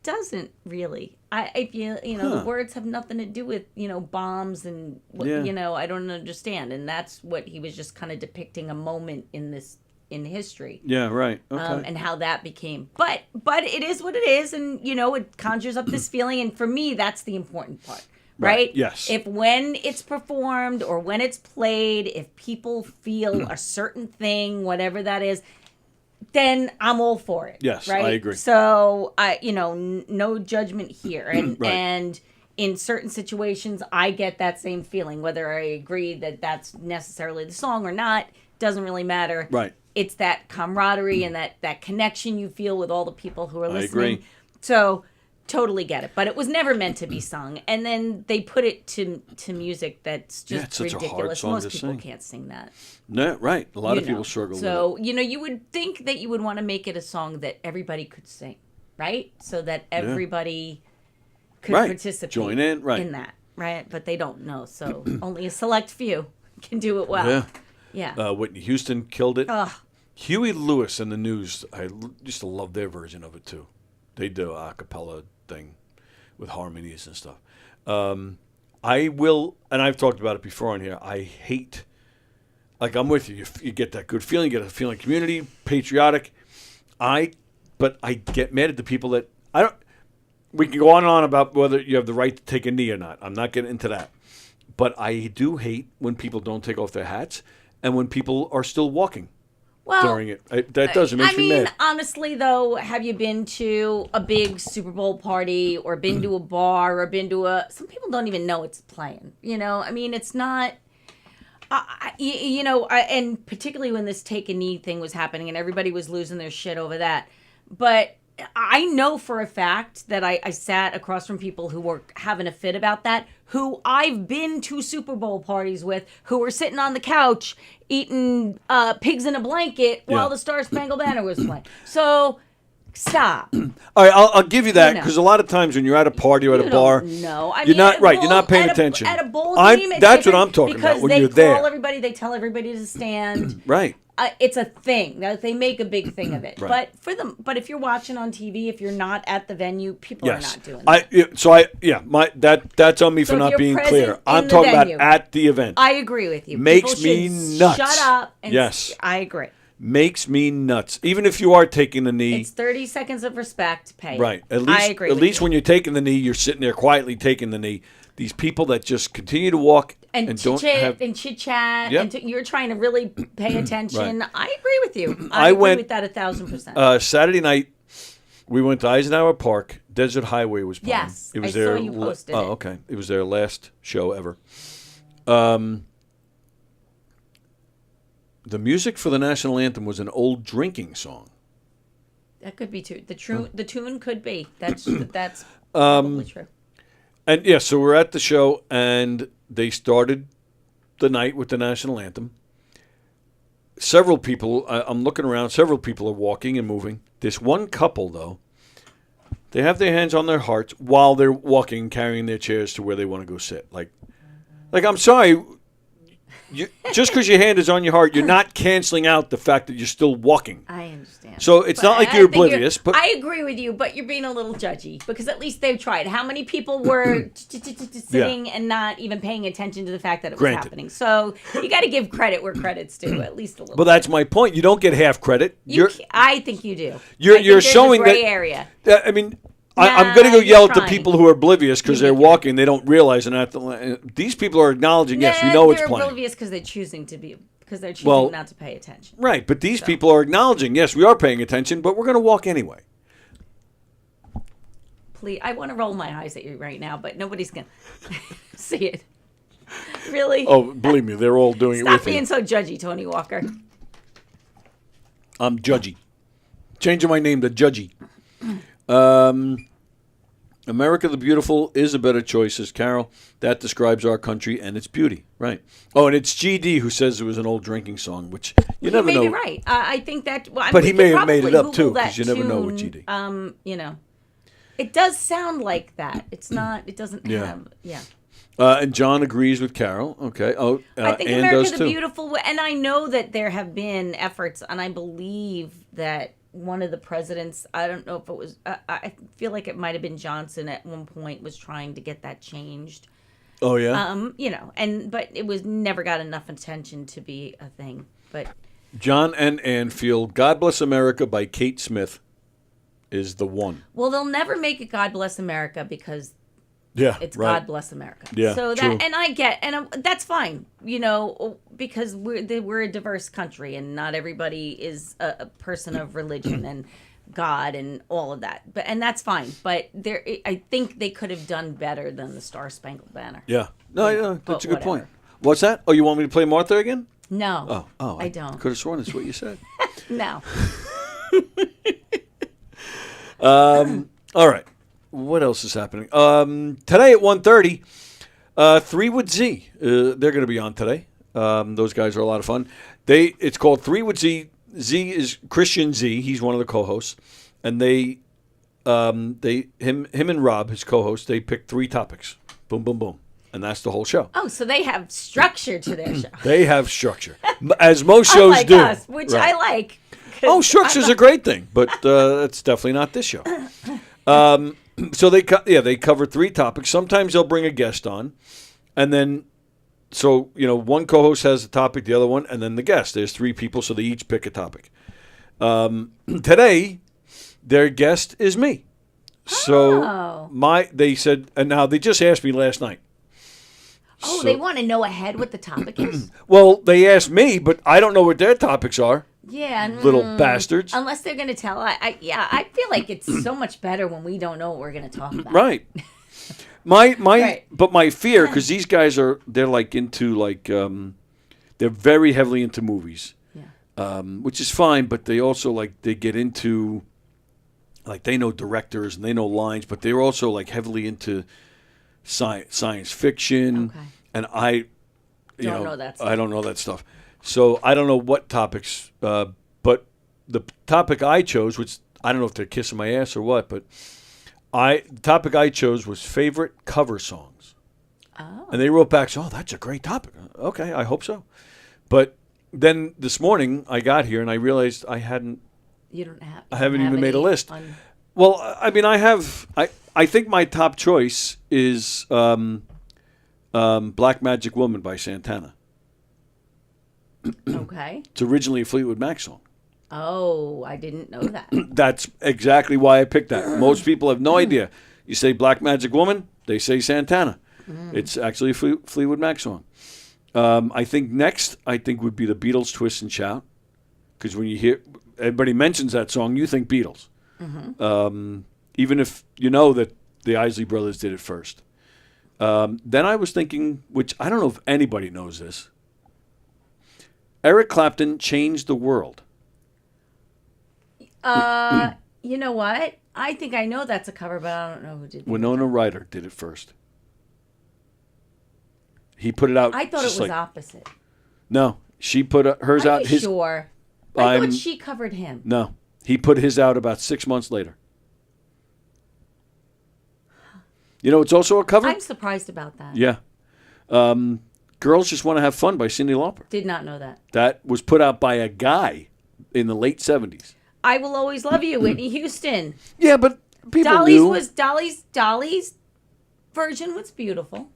doesn't really. The words have nothing to do with bombs and I don't understand, and that's what he was just kind of depicting, a moment in history. Yeah, right. Okay. And how that became, but it is what it is, and it conjures up this feeling, and for me, that's the important part, right? Yes. If when it's performed or when it's played, if people feel a certain thing, whatever that is, then I'm all for it. Yes, right? I agree. So no judgment here, and Right. and in certain situations, I get that same feeling, whether I agree that that's necessarily the song or not, doesn't really matter. Right. It's that camaraderie and that connection you feel with all the people who are listening. agree. So totally get it. But it was never meant to be sung. And then they put it to music that's just it's such a hard ridiculous. song Most to people sing. can't sing that. No, right. A lot of You people know. struggle with it. So, you would think that you would want to make it a song that everybody could sing, right? So that everybody could participate Join in, right. in that, right? But they don't know. So only a select few can do it well. Yeah. Whitney Houston killed it. Ugh. Huey Lewis and the News, I used to love their version of it too. They do a cappella thing with harmonies and stuff. I will, and I've talked about it before on here, I hate, like I'm with you, you get that good feeling, you get a feeling community, patriotic. But I get mad at the people that, we can go on and on about whether you have the right to take a knee or not. I'm not getting into that. But I do hate when people don't take off their hats and when people are still walking. During it. That does. It makes me mad. Honestly, though, have you been to a big Super Bowl party or been to a bar or been to some people don't even know it's playing, it's not, and particularly when this take a knee thing was happening and everybody was losing their shit over that. But I know for a fact that I sat across from people who were having a fit about that, who I've been to Super Bowl parties with, who were sitting on the couch eating pigs in a blanket while the Star Spangled Banner was playing. So stop. All right, I'll give you that, because a lot of times when you're at a party or at a bar, no, you're not right. You're not paying attention. At a bowl game, that's what I'm talking about. When you're there, they tell everybody to stand. Right. It's a thing. They make a big thing of it. Right. But if you're watching on TV, if you're not at the venue, people are not doing that. That's on me for if not you're being present clear. in I'm the talking venue, about at the event. I agree with you. Makes People me should nuts. Shut up. And Yes. I agree. Makes me nuts. Even if you are taking the knee. It's 30 seconds of respect. Pay. Right. I agree. At least when you're taking the knee, you're sitting there quietly taking the knee. These people that just continue to walk and don't have chit chat, Yep. and you're trying to really pay attention. Right. I agree with you. I agree went- with that 1,000%. Saturday night, we went to Eisenhower Park. Desert Highway was playing. Yes, it was I saw their you posted it. Oh, okay. It was their last show ever. The music for the national anthem was an old drinking song. That could be too. The tune could be. That's Um, probably true. And yeah, so we're at the show, and they started the night with the national anthem. Several people, I'm looking around, several people are walking and moving. This one couple, though, they have their hands on their hearts while they're walking, carrying their chairs to where they want to go sit. Like I'm sorry, just because your hand is on your heart, you're not canceling out the fact that you're still walking. I understand. So it's not like you're oblivious. But I agree with you, but you're being a little judgy because at least they've tried. How many people were sitting and not even paying attention to the fact that it was happening? So you got to give credit where credit's due, at least a little. But that's my point. You don't get half credit. I think you do. You're showing a gray that area. I mean. I'm going to go you're yell at the trying. people who are oblivious because they're walking. They don't realize. These people are acknowledging, yes, we know it's They're playing. oblivious because they're choosing to be, because they're choosing not to pay attention. Right, but these people are acknowledging, yes, we are paying attention, but we're going to walk anyway. please. I want to roll my eyes at you right now, but nobody's going to see it. Really? Oh, believe me, they're all doing it Stop with being you. so judgy, Tony Walker. I'm Judgy. Changing my name to Judgy. America the Beautiful is a better choice, says Carol. That describes our country and its beauty. Right. Oh, and it's GD who says it was an old drinking song, which you never He may know. be right. I think that. Well, But we he could may have made it probably up, too, Google that 'cause you never know with tune, GD. You know, it does sound like that. It's not. It doesn't Yeah. have. Yeah. And John agrees with Carol. Okay. Oh, I think Ann America does the too. Beautiful, and I know that there have been efforts, and I believe that one of the presidents, I don't know if it was, I feel like it might have been Johnson at one point, was trying to get that changed. Oh yeah. You know, but it was never got enough attention to be a thing. But John and Ann feel "God Bless America" by Kate Smith is the one. well, they'll never make it "God Bless America" because Yeah, it's right. "God Bless America." Yeah, so that, true. and I get, and that's fine, you know, because we're a diverse country, and not everybody is a person of religion and God and all of that. And that's fine. But I think they could have done better than the Star Spangled Banner. Yeah. No, yeah, But that's a good point. whatever. What's that? Oh, you want me to play Martha again? No. Oh, I don't. Could have sworn that's what you said. No. All right. What else is happening? Today at 1:30, 3 with Z. They're going to be on today. Those guys are a lot of fun. It's called 3 with Z. Z is Christian Z. He's one of the co-hosts, and him and Rob, his co-host, they pick 3 topics. Boom, boom, boom, and that's the whole show. Oh, so they have structure to their show. They have structure, as most shows Unlike do. us, which I like. 'cause Oh, structure's a great thing, but it's definitely not this show. So they cover 3 topics. Sometimes they'll bring a guest on, and then one co-host has a topic, the other one, and then the guest. There's 3 people, so they each pick a topic. Today, their guest is me. So they said, and now they just asked me last night. Oh, they want to know ahead what the topic is? Well, they asked me, but I don't know what their topics are. Yeah. Little bastards. Unless they're going to tell. I feel like it's so much better when we don't know what we're going to talk about. Right. But my fear, because these guys they're very heavily into movies, which is fine. But they also they get into, they know directors and they know lines, but they're also heavily into science fiction, and I don't know that stuff. I don't know that stuff. So I don't know what topics, but the topic I chose, which I don't know if they're kissing my ass or what, but the topic I chose was favorite cover songs. Oh. And they wrote back, "Oh, that's a great topic." Okay, I hope so. But then this morning I got here and I realized I haven't. You don't have. I haven't even made a list. Well, I mean, I have. I think my top choice is "Black Magic Woman" by Santana. Okay. It's originally a Fleetwood Mac song. Oh, I didn't know that. That's exactly why I picked that. Most people have no idea. You say Black Magic Woman, they say Santana. It's actually a Fleetwood Mac song. I think next, would be the Beatles' Twist and Shout. Because when you hear, everybody mentions that song, you think Beatles. Even if you know that the Isley Brothers did it first. Then I was thinking, which I don't know if anybody knows this, Eric Clapton changed the world. You know what? I think I know that's a cover, but I don't know who did it. Winona Ryder did it first. He put it out. I thought it was opposite. No, she put hers Are out. you sure? I thought she covered him. No, he put his out about 6 months later. You know, it's also a cover. I'm surprised about that. Yeah. Girls Just Want to Have Fun by Cyndi Lauper. Did not know that. That was put out by a guy in the late 70s. I Will Always Love You, Whitney Houston. Yeah, but people knew. Dolly's version was beautiful.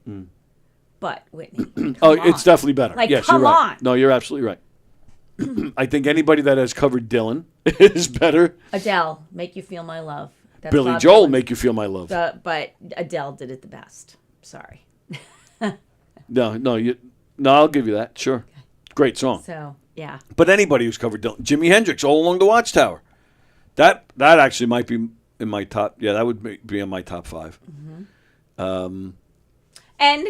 But Whitney, it's definitely better. Yes, come you're right. on. No, you're absolutely right. I think anybody that has covered Dylan is better. Adele, Make You Feel My Love. That's Billy Bob Joel, Dylan. Make You Feel My Love. But Adele did it the best. Sorry. No, I'll give you that. Sure. Great song. So, yeah. But anybody who's covered Dylan. Jimi Hendrix, All Along the Watchtower. That actually might be in my top. Yeah, that would be in my top 5. And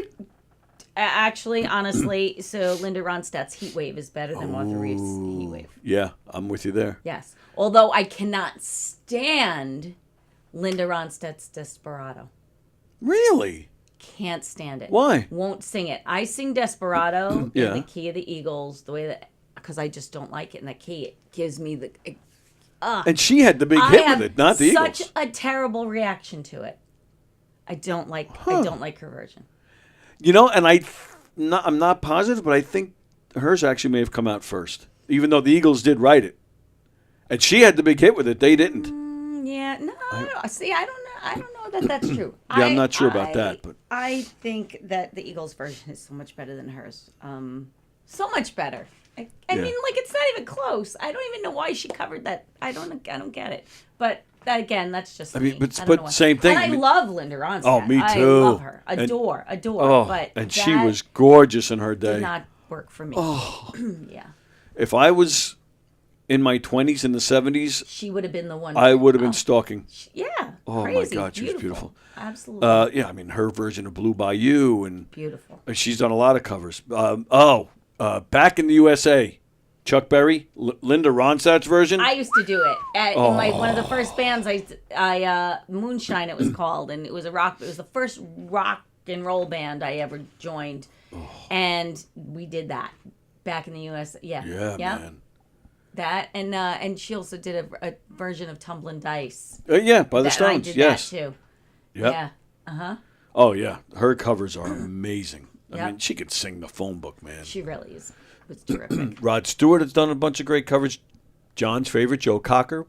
actually, honestly, so Linda Ronstadt's Heat Wave is better than Martha Reeves' Heat Wave. Yeah, I'm with you there. Yes. Although I cannot stand Linda Ronstadt's Desperado. Really? Can't stand it. Why? Won't sing it. I sing Desperado Yeah. in the key of the Eagles, the way that, because I just don't like it in that key. It gives me the. And she had the big hit with it, not the Eagles. Such a terrible reaction to it. I don't like. I don't like her version. You know, and I'm not positive, but I think hers actually may have come out first, even though the Eagles did write it, and she had the big hit with it. They didn't. Yeah, no. See, I don't know. I don't know that that's true. Yeah, I'm not sure about that, but I think that the Eagles version is so much better than hers. So much better. I mean, like, it's not even close. I don't even know why she covered that. I don't get it. But again, that's just me. But I don't know why. same thing. And I love Linda Ronstadt. Oh, me too. I love her. Adore. Oh, but and she was gorgeous in her day. Did not work for me. Oh, yeah. If I was in my 20s in the 70s, she would have been the one. I would have been stalking. Yeah. Oh crazy. my God, she was beautiful. Absolutely. Yeah, I mean her version of Blue Bayou and beautiful. She's done a lot of covers. Back in the USA, Chuck Berry, Linda Ronstadt's version. I used to do it at in one of the first bands. I Moonshine it was called, and it was a rock. It was the first rock and roll band I ever joined, and we did that back in the US. Yeah, man. That and she also did a version of Tumblin' Dice. Yeah, by the Stones. I did yes. that too. Yep. Yeah. Uh-huh. Oh yeah, her covers are amazing. Yep. I mean, she could sing the phone book, man. She really is. Was terrific. Rod Stewart has done a bunch of great covers. John's favorite, Joe Cocker,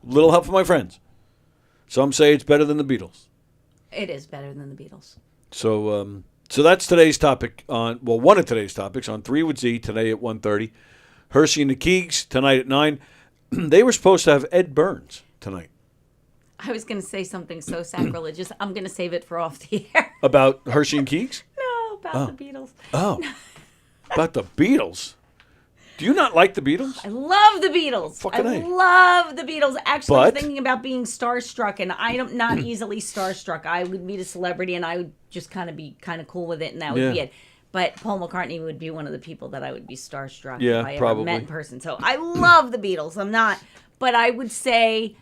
Little Help from My Friends. Some say it's better than the Beatles. It is better than the Beatles. So, so that's today's topic one of today's topics on 3 with Z today at 1:30. Hershey and the Keegs tonight at 9. They were supposed to have Ed Burns tonight. I was going to say something so sacrilegious. I'm going to save it for off the air. About Hershey and Keegs? No, about the Beatles. Oh, about the Beatles. Do you not like the Beatles? I love the Beatles. Fucking I A. love the Beatles. Actually, I was But- thinking about being starstruck, and I'm not easily starstruck. I would meet a celebrity, and I would just kind of be kind of cool with it, and that would be it. But Paul McCartney would be one of the people that I would be starstruck if I ever met in person. So I love the Beatles. I'm not, but I would say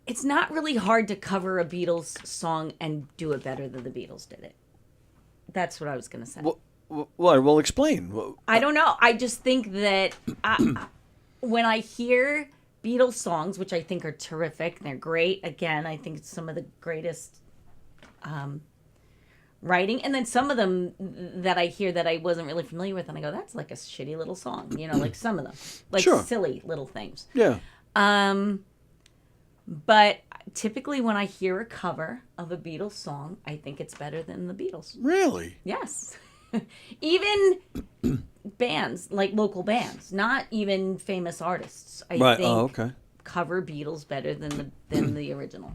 it's not really hard to cover a Beatles song and do it better than the Beatles did it. That's what I was going to say. Well, explain. I don't know. I just think that when I hear Beatles songs, which I think are terrific, they're great. Again, I think it's some of the greatest writing. And then some of them that I hear that I wasn't really familiar with, and I go, that's like a shitty little song. You know, like some of them. Like silly little things. Yeah. But typically when I hear a cover of a Beatles song, I think it's better than the Beatles. Really? Yes. Even bands, like local bands, not even famous artists, I think cover Beatles better than the original.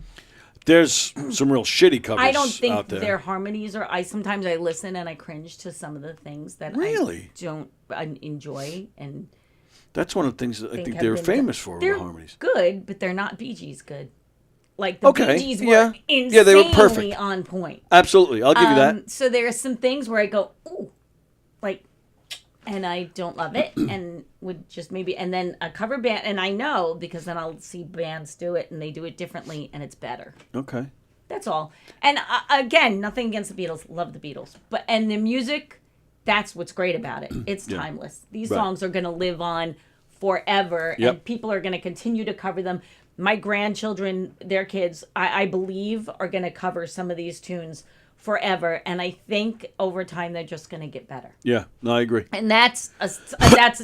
There's some real shitty covers I don't think out there. their harmonies are. Sometimes I listen and I cringe to some of the things that I don't enjoy, and that's one of the things that I think have they're been famous for. They're the harmonies. good, but they're not Bee Gees good. Like the Bee Gees were insanely they were perfect. on point. Absolutely, I'll give you that. So there are some things where I go, ooh, like, and I don't love it, and would just maybe, and then a cover band, and I know because then I'll see bands do it, and they do it differently, and it's better. Okay. That's all. And again, nothing against the Beatles. Love the Beatles, and the music, that's what's great about it. It's timeless. These songs are going to live on forever, and people are going to continue to cover them. My grandchildren, their kids, I believe, are going to cover some of these tunes forever, and I think over time they're just going to get better. Yeah, no, I agree. And that's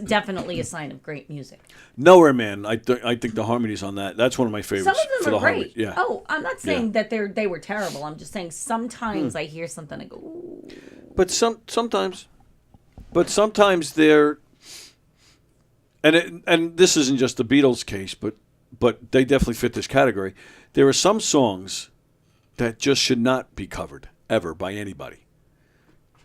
definitely a sign of great music. Nowhere Man, I think the harmonies on that's one of my favorites. Some of them are great. Harmony. Yeah. Oh, I'm not saying that they were terrible. I'm just saying sometimes I hear something and I go, ooh. But sometimes they're, and this isn't just the Beatles case, but they definitely fit this category. There are some songs that just should not be covered ever by anybody.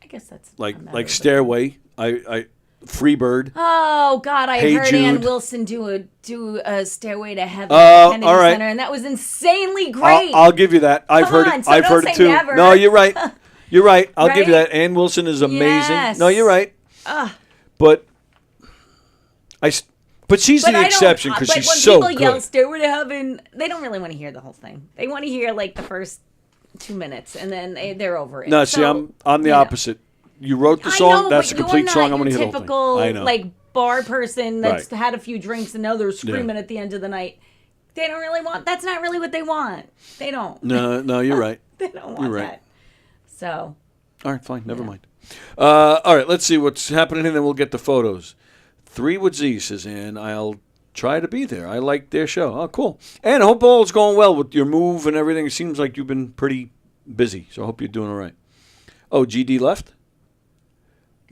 I guess that's like Stairway. I Freebird. Oh God, I Hey heard Jude. Ann Wilson do a Stairway to Heaven Oh, at Kennedy all right. Center, and that was insanely great. I'll give you that. I've Come heard on, it. so I've don't heard it say too. never. No, you're right. You're right. I'll give you Right? that. Ann Wilson is amazing. Yes. No, you're right. But she's But the I don't- exception because but she's when so people good. yell "Stairway to Heaven," they don't really want to hear the whole thing. They want to hear like the first 2 minutes, and then they're over it. No, see, So, I'm the you know. opposite. You wrote the I song. know, That's but a complete you're song. not I'm going to your hear the whole typical thing. I know. like bar person that's Right. had a few drinks and now they're screaming at the end of the night. They don't really want. That's not really what they want. They don't. No, you're right. They don't want You're right. that. So. All right, fine. Never mind. All right, let's see what's happening, and then we'll get the photos. 3 with Z, says Ann. I'll try to be there. I like their show. Oh, cool. And I hope all's going well with your move and everything. It seems like you've been pretty busy, so I hope you're doing all right. Oh, GD left?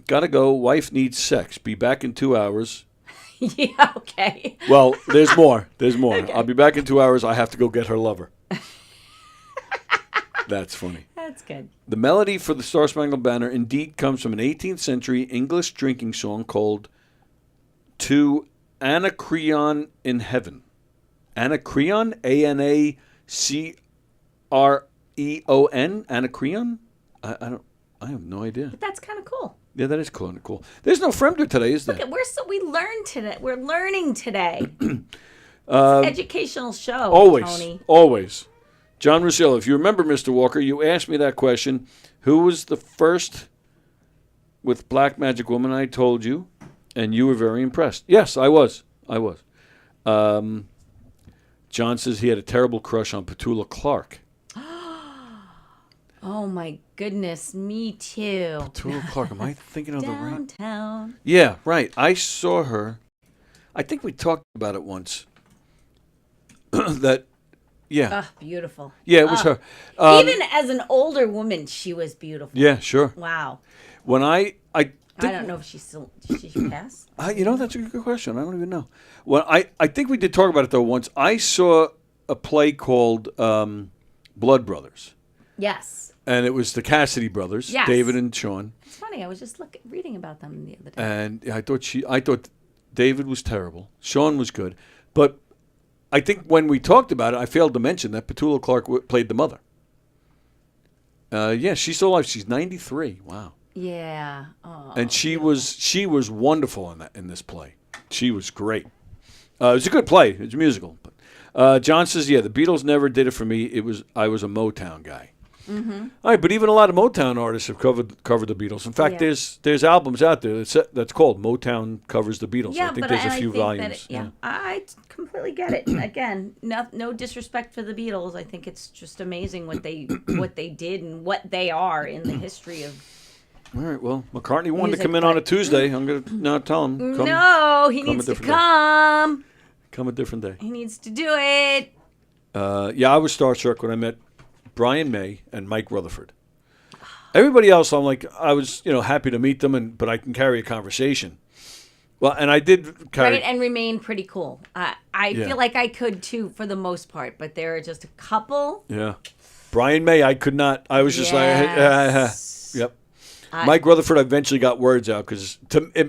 Gotta go. Wife needs sex. Be back in 2 hours. Yeah, okay. Well, there's more. There's more. Okay. I'll be back in 2 hours. I have to go get her lover. That's funny. That's good. The melody for the Star Spangled Banner indeed comes from an 18th century English drinking song called To Anacreon in Heaven. Anacreon? Anacreon? Anacreon? I have no idea. But that's kind of cool. Yeah, that is cool. There's no Fremder today, is there? Look, we learned today. We're learning today. It's an educational show, Always. Tony. Always. John Russillo, if you remember, Mr. Walker, you asked me that question. Who was the first with Black Magic Woman? I told you, and you were very impressed. Yes, I was. John says he had a terrible crush on Petula Clark. Oh my goodness, me too. Petula Clark, am I thinking of the right? Downtown. Yeah, right. I saw her. I think we talked about it once. Yeah. Beautiful. Yeah, it was her. Even as an older woman, she was beautiful. Yeah, sure. Wow. When I don't know if she passed. That's a good question. I don't even know. Well, I think we did talk about it though once. I saw a play called Blood Brothers. Yes. And it was the Cassidy brothers, Yes. David and Sean. It's funny. I was just reading about them the other day. And I thought David was terrible. Sean was good, but I think when we talked about it, I failed to mention that Petula Clark played the mother. Yeah, she's still alive. She's 93. Wow. Yeah. Oh, and she was wonderful in this play. She was great. It was a good play. It's a musical. But John says, yeah, the Beatles never did it for me. I was a Motown guy. Mm-hmm. All right, but even a lot of Motown artists have covered the Beatles. In fact, there's albums out there that's called Motown Covers the Beatles. Yeah, I think there's a few volumes. I completely get it. Again, no disrespect for the Beatles. I think it's just amazing what they did and what they are in the history of. All right, well, McCartney wanted to Music, come in on a Tuesday. I'm going to now tell him. No, he needs to come. Come a different day. He needs to do it. Yeah, I was starstruck when I met Brian May and Mike Rutherford. Everybody else, I'm like, I was, happy to meet them, but I can carry a conversation. Well, and I did carry. Right, and remain pretty cool. I feel like I could too, for the most part, but there are just a couple. Yeah, Brian May, I could not. I was just yep. Mike Rutherford, I eventually got words out because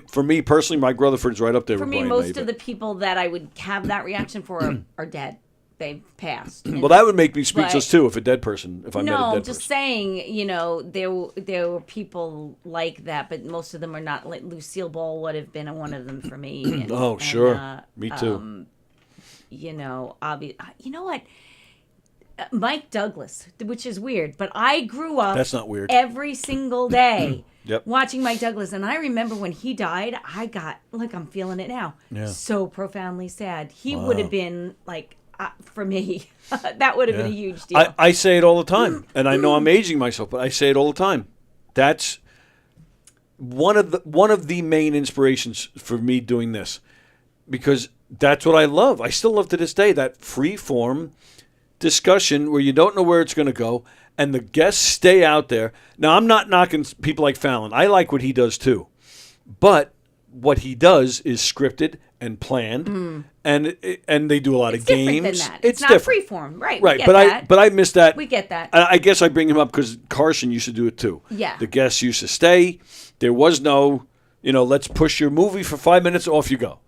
for me personally, Mike Rutherford is right up there For with me, Brian most May, of the people that I would have that reaction for are dead. They've passed. Well, that would make me speechless too if I met a dead person. No, just saying, there were people like that, but most of them are not. Like Lucille Ball would have been one of them for me. Sure. Me too. You know what? Mike Douglas, which is weird, but I grew up. That's not weird. Every single day. Yep. Watching Mike Douglas, and I remember when he died, I got, I'm feeling it now. Yeah. So profoundly sad. He would have been for me, that would have been a huge deal. I say it all the time, and I know I'm aging myself, but I say it all the time. That's one of the main inspirations for me doing this, because that's what I love. I still love to this day that free form discussion where you don't know where it's going to go, and the guests stay out there. Now, I'm not knocking people like Fallon. I like what he does too, but what he does is scripted and planned, and they do a lot of games. Different than that. It's not different. freeform, right? Right, we get that. I miss that. We get that. I guess I bring him up because Carson used to do it too. Yeah. The guests used to stay. There was no let's push your movie for 5 minutes, off you go.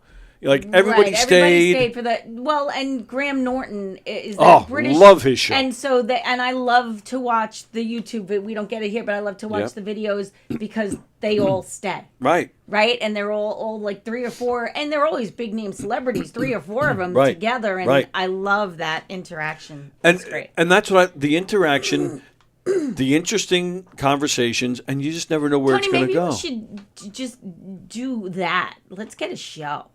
Like everybody Right, stayed. Everybody stayed for that. Well, and Graham Norton is British. Love his show. And so and I love to watch the YouTube. We don't get it here, but I love to watch the videos because they all stay. Right. Right, and they're all like 3 or 4, and they're always big name celebrities, 3 or 4 of them together, and I love that interaction. It's great. And that's what the interaction, the interesting conversations, and you just never know where Tony, it's going to go. maybe we should just do that. Let's get a show.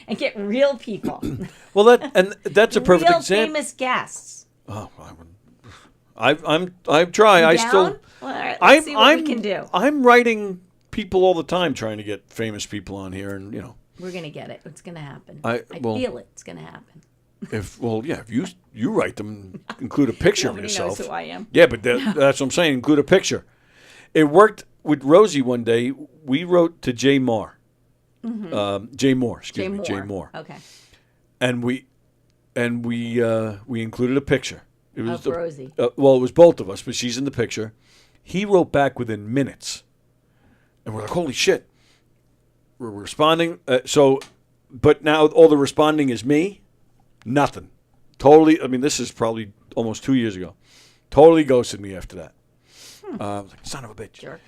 And get real people. Well, that's a perfect real example. famous guests. Oh, I've tried. I still. Well, all right, let's see what we can do. I'm writing people all the time, trying to get famous people on here, and We're gonna get it. It's gonna happen. I feel it. It's gonna happen. If you write them, include a picture of Nobody yourself. knows who I am. Yeah, but that's what I'm saying. Include a picture. It worked with Rosie one day. We wrote to Jay Moore. Mm-hmm. Jay Moore, excuse me, Jay Moore. Okay. And we included a picture. It was of Rosie. Well, it was both of us, but she's in the picture. He wrote back within minutes, and we're like, "Holy shit!" We're responding. But now all the responding is me. Nothing. Totally. I mean, this is probably almost 2 years ago. Totally ghosted me after that. I was like, son of a bitch. Jerk.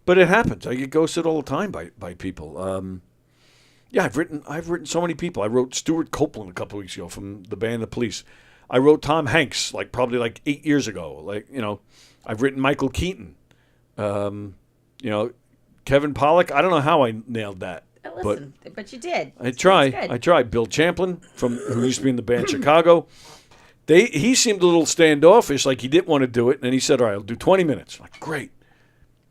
But it happens. I get ghosted all the time by people. I've written so many people. I wrote Stuart Copeland a couple of weeks ago from the band The Police. I wrote Tom Hanks probably 8 years ago. I've written Michael Keaton. Kevin Pollak. I don't know how I nailed that. Listen, but you did. I tried. Bill Champlin, who used to be in the band Chicago. He seemed a little standoffish, like he didn't want to do it, and he said, "All right, I'll do 20 minutes." I'm like, great.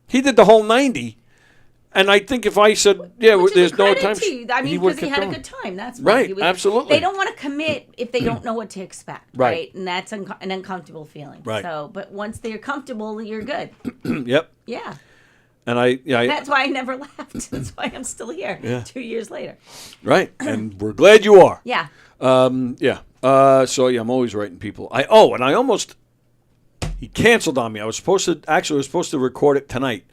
He did the whole 90, and I think if I said, there's no time. I mean, because he had a good time. That's right. He was, absolutely. They don't want to commit if they don't know what to expect, right? And that's an uncomfortable feeling. Right. So, but once they're comfortable, you're good. Yep. Yeah. And that's why I never left. That's why I'm still here 2 years later. Right, and we're glad you are. Yeah. I'm always writing people. He canceled on me. I was supposed to record it tonight.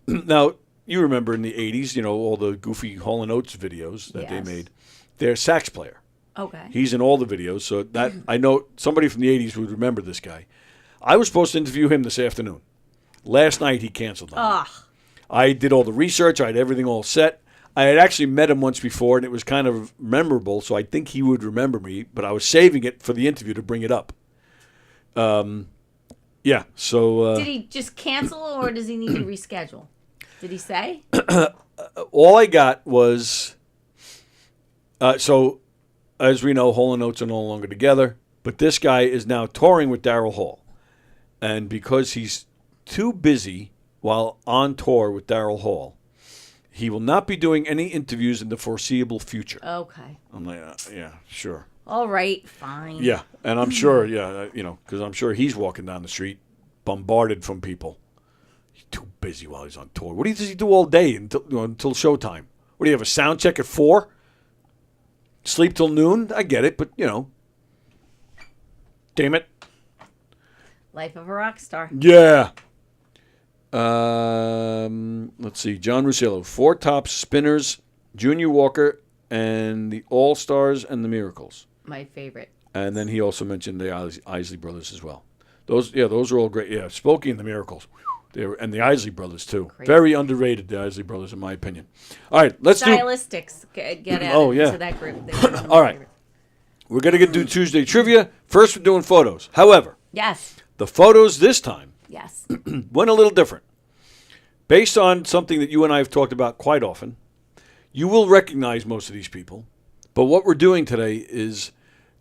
Now, you remember in the 80s, all the goofy Hall & Oates videos that they made. They're sax player. Okay. He's in all the videos, so that I know somebody from the 80s would remember this guy. I was supposed to interview him this afternoon. Last night he canceled on me. I did all the research. I had everything all set. I had actually met him once before, and it was kind of memorable, so I think he would remember me, but I was saving it for the interview to bring it up. So... did he just cancel, or does he need to reschedule? Did he say? All I got was... so, as we know, Hall & Oates are no longer together, but this guy is now touring with Daryl Hall. And because he's too busy while on tour with Daryl Hall, he will not be doing any interviews in the foreseeable future. Okay. I'm like, yeah, sure. All right, fine. Yeah, and I'm sure, because I'm sure he's walking down the street bombarded from people. He's too busy while he's on tour. What does he do all day until showtime? What do you have, a sound check at 4? Sleep till noon? I get it, but, damn it. Life of a rock star. Yeah. Let's see. John Russillo, Four Tops, Spinners, Junior Walker, and the All-Stars and the Miracles. My favorite. And then he also mentioned the Isley Brothers as well. Those are all great. Yeah, Spokey and the Miracles. And the Isley Brothers, too. Crazy. Very underrated, the Isley Brothers, in my opinion. All right, let's Stylistics get added to that group. All right. We're going to do Tuesday trivia. First, we're doing photos. However, yes, the photos this time went a little different. Based on something that you and I have talked about quite often, you will recognize most of these people. But what we're doing today is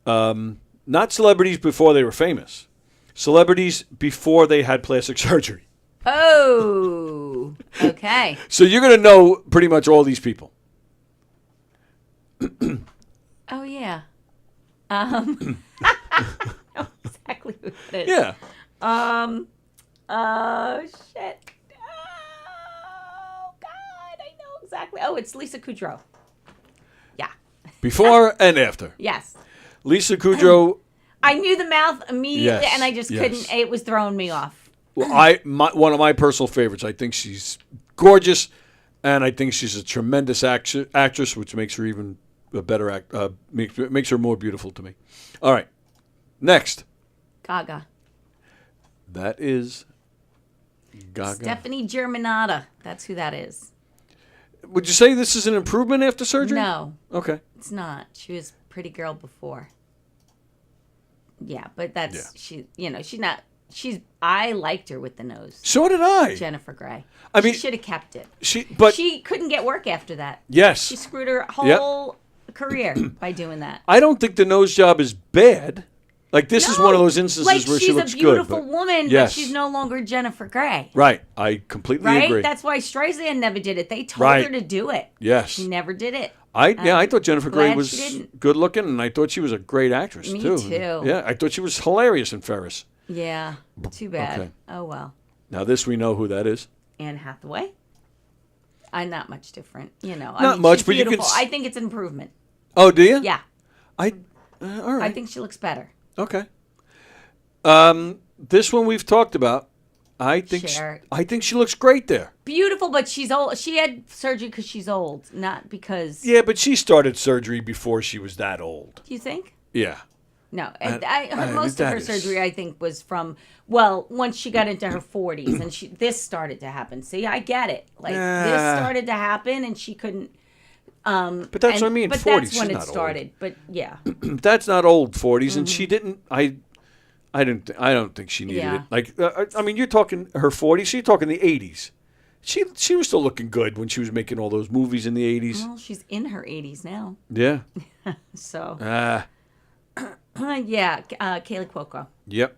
not celebrities before they were famous. Celebrities before they had plastic surgery. Oh, okay. So you're going to know pretty much all these people. Oh, yeah. I know exactly who it is. Yeah. Shit. Oh, God, I know exactly. Oh, it's Lisa Kudrow. Yeah. Before and after. Yes. Lisa Kudrow. I knew the mouth immediately, Yes, and I just yes. couldn't. It was throwing me off. Well, one of my personal favorites. I think she's gorgeous, and I think she's a tremendous actress, which makes her even a better makes her more beautiful to me. All right, next. Gaga. That is Gaga. Stephanie Germanotta. That's who that is. Would you say this is an improvement after surgery? No. Okay. It's not. She was a pretty girl before. Yeah, but that's she's not. I liked her with the nose. So did I. Jennifer Grey. I mean, she should have kept it. She couldn't get work after that. Yes. She screwed her whole career by doing that. I don't think the nose job is bad. Like, this is one of those instances where she looks good. She's a beautiful woman, yes. but she's no longer Jennifer Grey. Right. I completely agree. That's why Streisand never did it. They told her to do it. Yes. She never did it. I thought Jennifer Grey glad was she didn't. good looking, and I thought she was a great actress, Me too. too. Yeah, I thought she was hilarious in Ferris. Yeah. Too bad. Okay. Oh, well. Now, this we know who that is. Anne Hathaway. Not much different, Not much, but you can. I think it's an improvement. Oh, do you? Yeah. All right. I think she looks better. Okay. This one we've talked about. I think she looks great there. Beautiful, but she's old. She had surgery because she's old, not because. Yeah, but she started surgery before she was that old. Do you think? Yeah. No, most of her surgery, I think, was from once she got into her 40s, and this started to happen. See, I get it. Like this started to happen, and she couldn't. But that's what I mean. But 40s. that's when she's it not started. Old. But yeah. That's not old 40s, and she didn't. I don't think she needed it. Like, I mean, you're talking her 40s. So you're talking the 80s. She was still looking good when she was making all those movies in the 80s. Well, she's in her 80s now. Yeah. So. Yeah, Kaylee Cuoco. Yep.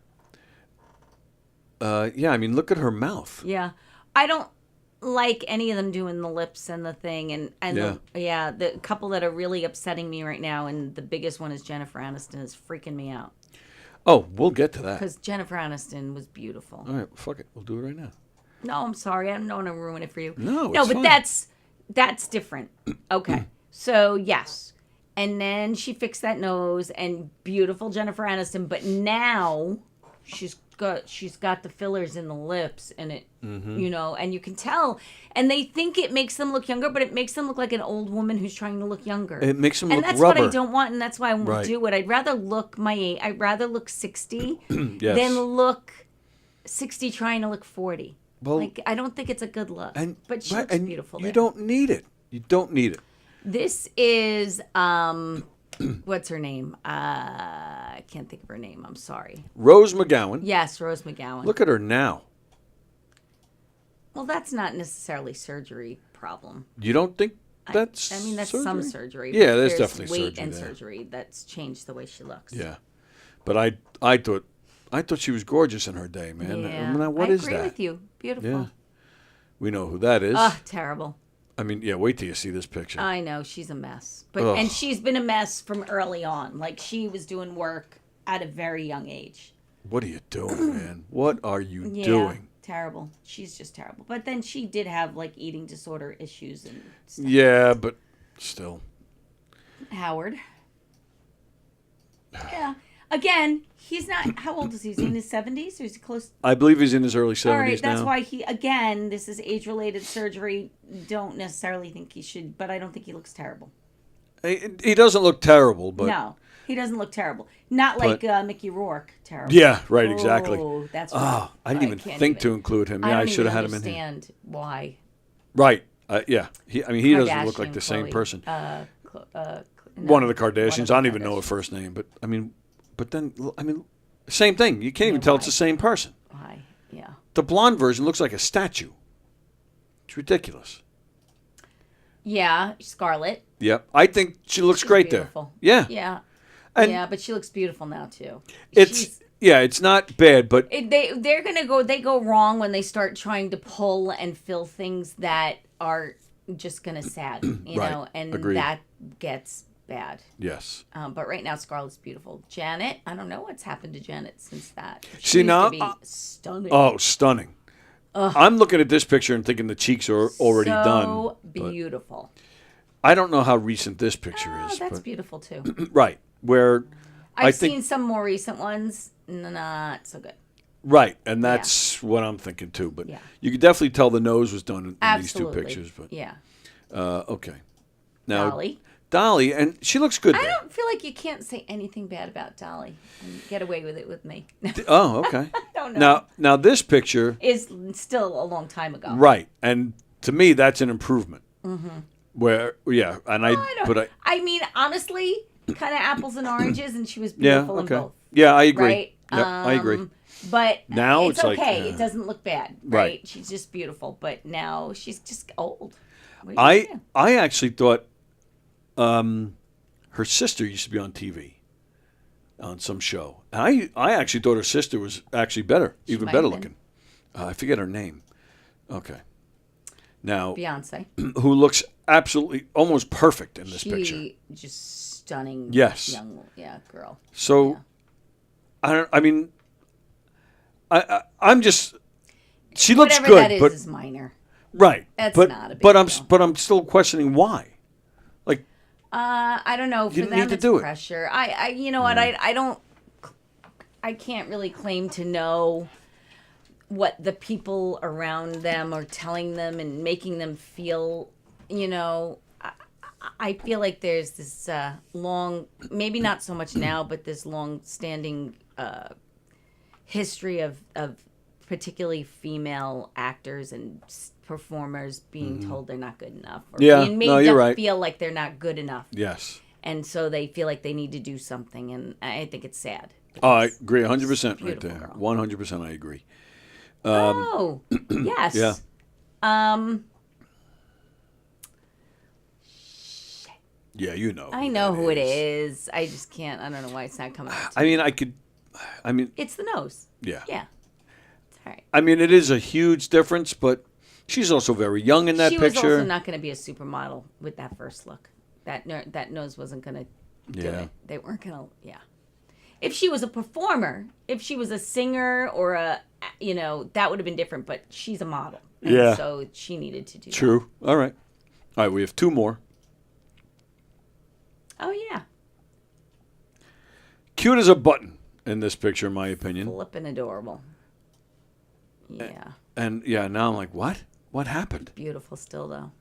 Yeah, I mean, look at her mouth. Yeah, I don't like any of them doing the lips and the thing, and the couple that are really upsetting me right now, and the biggest one is Jennifer Aniston is freaking me out. Oh, we'll get to that. Because Jennifer Aniston was beautiful. All right, fuck it, we'll do it right now. No, I'm sorry, I don't want to ruin it for you. No, but fine. that's different. Okay, so yes. And then she fixed that nose, and beautiful Jennifer Aniston. But now she's got the fillers in the lips, and it, and you can tell. And they think it makes them look younger, but it makes them look like an old woman who's trying to look younger. It makes them look rubber. And that's what I don't want, and that's why I won't do it. I'd rather look my age. I'd rather look 60 than look 60 trying to look 40. Well, I don't think it's a good look. But she looks beautiful. You don't need it. You don't need it. This is what's her name? I can't think of her name. I'm sorry. Rose McGowan. Yes, Rose McGowan. Look at her now. Well, that's not necessarily surgery problem. You don't think that's? I mean, that's surgery? some surgery. Yeah, there's definitely weight surgery and there. surgery that's changed the way she looks. Yeah, but I thought she was gorgeous in her day, man. Yeah, now, what I is agree that? with you. Beautiful. Yeah, we know who that is. Terrible. I mean, yeah. Wait till you see this picture. I know she's a mess, and she's been a mess from early on. Like she was doing work at a very young age. What are you doing, man? What are you Yeah, doing? terrible. She's just terrible. But then she did have like eating disorder issues and stuff. Yeah, but still. Howard. Yeah. Again, he's not. How old is he? Is he in his 70s or is he close? I believe he's in his early 70s now. All right, that's why this is age-related surgery. Don't necessarily think he should, but I don't think he looks terrible. He doesn't look terrible, but no, he doesn't look terrible. Not like Mickey Rourke terrible. Yeah, right, exactly. Oh, that's right. I didn't even think to include him. Yeah, I should have had him in here. I don't understand why. Right. Yeah. He doesn't look like the same person. One of the Kardashians. I don't even know her first name, but I mean, same thing. You can't even tell it's the same person. Why? Yeah. The blonde version looks like a statue. It's ridiculous. Yeah, Scarlett. Yep. I think she looks great beautiful. there. Yeah. Yeah. And but she looks beautiful now too. It's not bad, but they go wrong when they start trying to pull and fill things that are just gonna sag, you know, and Agreed. that gets bad. Yes. But right now Scarlett's beautiful. Janet, I don't know what's happened to Janet since that. See, now, stunning. Oh, stunning. I'm looking at this picture and thinking the cheeks are already done. So beautiful. I don't know how recent this picture is. That's beautiful too. Right. Where I've seen some more recent ones. Not so good. Right, and that's what I'm thinking too. But you could definitely tell the nose was done in these two pictures. But okay. Now Dolly, and she looks good. I there. don't feel like you can't say anything bad about Dolly and get away with it with me. Oh, okay. I don't know. Now this picture is still a long time ago. Right, and to me that's an improvement. Mm-hmm. Where and I mean, honestly, kind of apples and oranges, and she was beautiful in both. Yeah, I agree. Right? Yeah, I agree. But now it's okay. Like, it doesn't look bad, right? She's just beautiful. But now she's just old. I actually thought her sister used to be on TV on some show. And I actually thought her sister was actually better, even better looking. I forget her name. Okay. Now Beyonce, who looks absolutely almost perfect in this picture. Just stunning. Yes. Young, girl. So, I mean, I'm just. She looks Whatever good, that but is minor. Right. That's but, not a big but I'm deal. but I'm still questioning why. Like. I don't know. For You them, need to it's do it. pressure. I you know what? I don't. I can't really claim to know what the people around them are telling them and making them feel. You know, I feel like there's this long, maybe not so much now, but this long-standing history of particularly female actors and performers being told they're not good enough, or being made to feel like they're not good enough. Yes. And so they feel like they need to do something, and I think it's sad. Oh, I agree 100% right there. 100% I agree. Yes. Yeah. Yeah, you know. I know who it is. I just can't. I don't know why it's not coming out. I mean, It's the nose. Yeah. Yeah. It's all right. I mean, it is a huge difference, but she's also very young in that She picture. was also not going to be a supermodel with that first look. That nose wasn't going to do it. They weren't going to. Yeah. If she was a performer, if she was a singer or that would have been different. But she's a model. And so she needed to do True. All right. All right. We have two more. Oh, yeah. Cute as a button in this picture, in my opinion. Flippin' adorable. Yeah. And now I'm like, what? What happened? Beautiful still, though.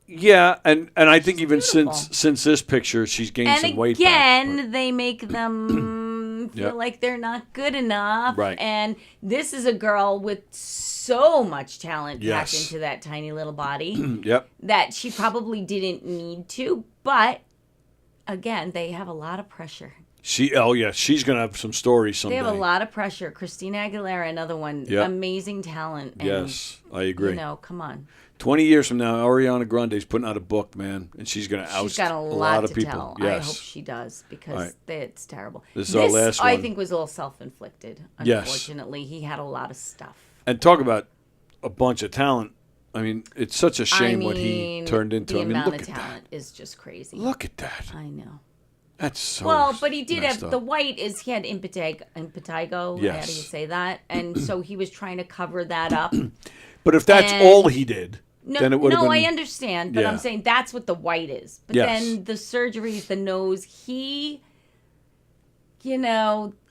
Yeah, and I think even since this picture, she's gained some weight back. And again, they make them feel like they're not good enough. Right. And this is a girl with so much talent packed into that tiny little body that she probably didn't need to. But again, they have a lot of pressure. She's gonna have some stories someday. They have a lot of pressure. Christina Aguilera, another one, amazing talent. And, yes, I agree. Come on. 20 years from now, Ariana Grande's putting out a book, man, and she's gonna oust She's got a lot lot of to people. tell. Yes. I hope she does because it's terrible. This is our last one. I think was all self-inflicted. Unfortunately, he had a lot of stuff. And talk about a bunch of talent. I mean, it's such a shame what he turned into. The I mean, amount look of at talent is just crazy. Look at that. I know. That's so well, but he did messed have up. the white is he had impetigo. Yes. How do you say that? And so he was trying to cover that up. But if that's all he did, then it would have been. No, I understand, but I'm saying that's what the white is. But then the surgeries, the nose,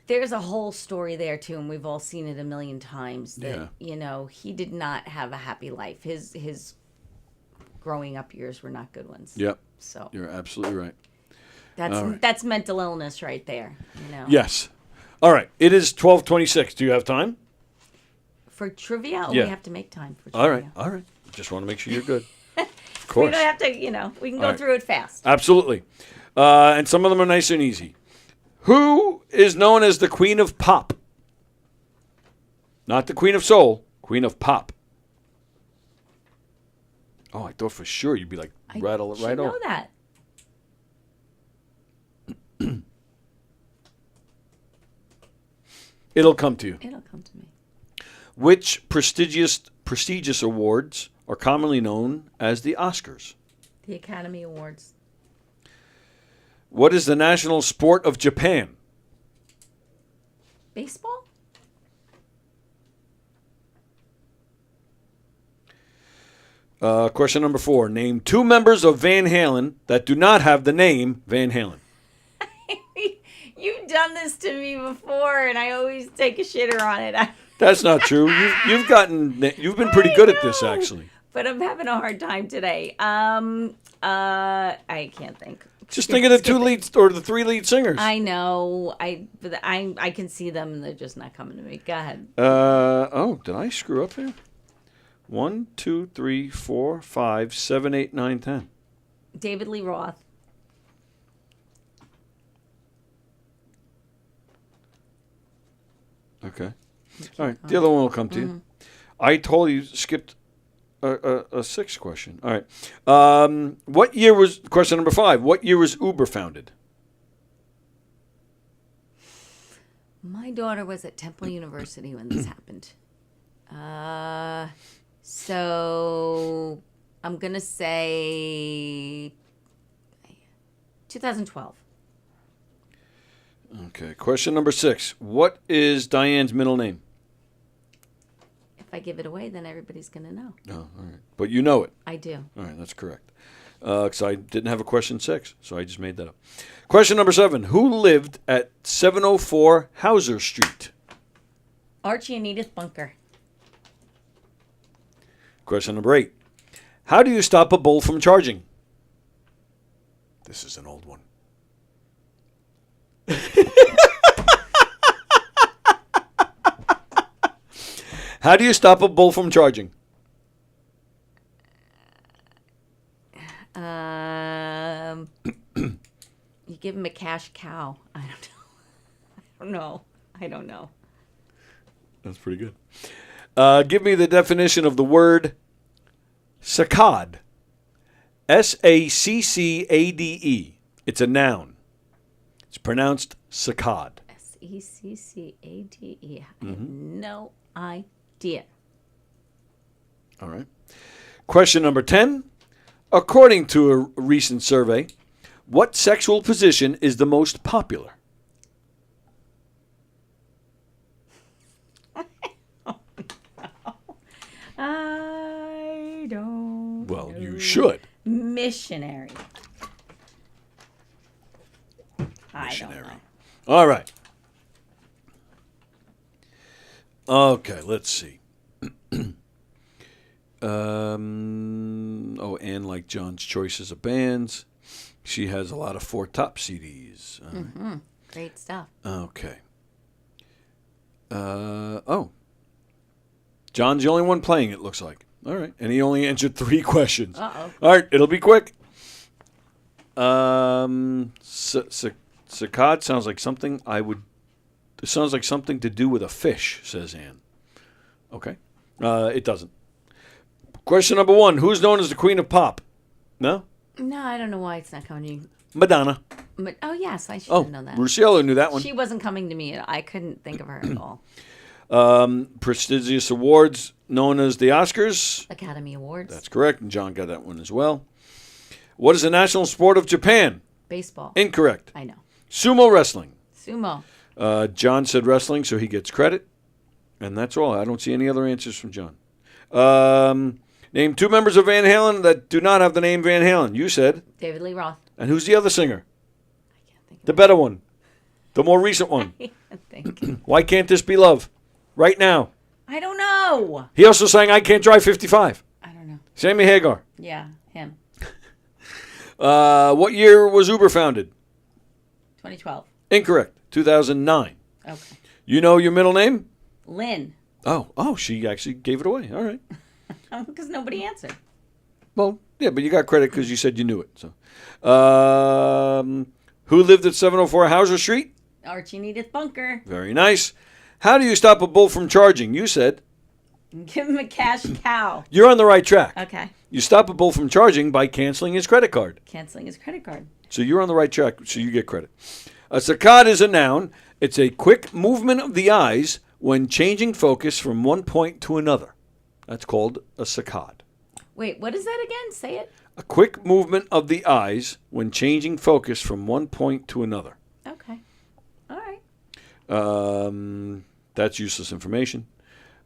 there's a whole story there too, and we've all seen it a million times. That he did not have a happy life. His growing up years were not good ones. Yep. So you're absolutely right. That's mental illness right there. Yes. All right. It is 12:26. Do you have time? For trivia? Yeah. We have to make time for trivia. All right. Just want to make sure you're good. Of course. We don't have to, we can go through it fast. Absolutely. And some of them are nice and easy. Who is known as the Queen of Pop? Not the Queen of Soul, Queen of Pop. Oh, I thought for sure you'd be like, rattle it right I off. know that. It'll come to you. It'll come to me. Which prestigious awards are commonly known as the Oscars? The Academy Awards. What is the national sport of Japan? Baseball? Question number 4. Name 2 members of Van Halen that do not have the name Van Halen. You You've done this to me before, and I always take a shitter on it. That's not true. You've been pretty good at this, actually. But I'm having a hard time today. I can't think. Just think of the two leads or the three lead singers. I know. I can see them, and they're just not coming to me. Go ahead. Did I screw up here? 1, 2, 3, 4, 5, 7, 8, 9, 10. David Lee Roth. Okay. All right. The other one will come to you. I totally skipped a sixth question. All right. Question number 5. What year was Uber founded? My daughter was at Temple University when this happened. So I'm going to say 2012. Okay. Question number 6. What is Diane's middle name? If I give it away, then everybody's going to know. Oh, all right. But you know it. I do. All right. That's correct. Because I didn't have a question 6, so I just made that up. Question number 7. Who lived at 704 Hauser Street? Archie and Edith Bunker. Question number 8. How do you stop a bull from charging? This is an old one. How do you stop a bull from charging? You give him a cash cow. I don't know. That's pretty good. Give me the definition of the word saccade. Saccade. It's a noun. It's pronounced saccade. Seccade. I have no idea. All right. Question number 10. According to a recent survey, what sexual position is the most popular? I don't Well, know. you should. Missionary. I don't know. All right. Okay, let's see. Anne liked John's choices of bands. She has a lot of Four Top CDs. Great stuff. Okay. John's the only one playing, it looks like. All right. And he only answered 3 questions. Uh-oh. All right. It'll be quick. Saccade sounds like something it sounds like something to do with a fish, says Anne. Okay. It doesn't. Question number 1. Who's known as the Queen of Pop? No? No, I don't know why it's not coming to you. Madonna. Oh, yes, I should have known that. Rusciello knew that one. She wasn't coming to me. I couldn't think of her at all. Prestigious awards known as the Oscars. Academy Awards. That's correct, and John got that one as well. What is the national sport of Japan? Baseball. Incorrect. I know. Sumo wrestling. Sumo. John said wrestling, so he gets credit. And that's all. I don't see any other answers from John. Name 2 members of Van Halen that do not have the name Van Halen. You said. David Lee Roth. And who's the other singer? I can't think of the better one. The more recent one. I think. Why can't this be love? Right now. I don't know. He also sang I Can't Drive 55. I don't know. Sammy Hagar. Yeah, him. What year was Uber founded? 2012. Incorrect. 2009. Okay. You know your middle name? Lynn. Oh, she actually gave it away. All right. Because nobody answered. Well, yeah, but you got credit because you said you knew it. So, who lived at 704 Hauser Street? Archie and Edith Bunker. Very nice. How do you stop a bull from charging? You said. Give him a cash cow. You're on the right track. Okay. You stop a bull from charging by canceling his credit card. Canceling his credit card. So you're on the right track, so you get credit. A saccade is a noun. It's a quick movement of the eyes when changing focus from one point to another. That's called a saccade. Wait, what is that again? Say it. A quick movement of the eyes when changing focus from one point to another. Okay. All right. That's useless information.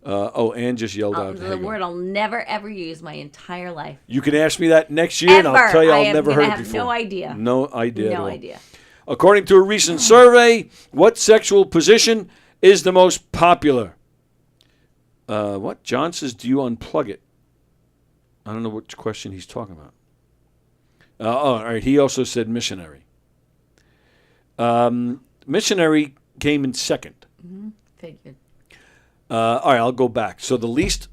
Anne just yelled out. The word I'll never, ever use my entire life. You can ask me that next year, and I'll tell you I'll never heard it before. No idea. No idea at all. No idea. According to a recent survey, what sexual position is the most popular? What? John says, do you unplug it? I don't know which question he's talking about. All right. He also said missionary. Missionary came in second. Mm-hmm. Figured. All right, I'll go back. So the least.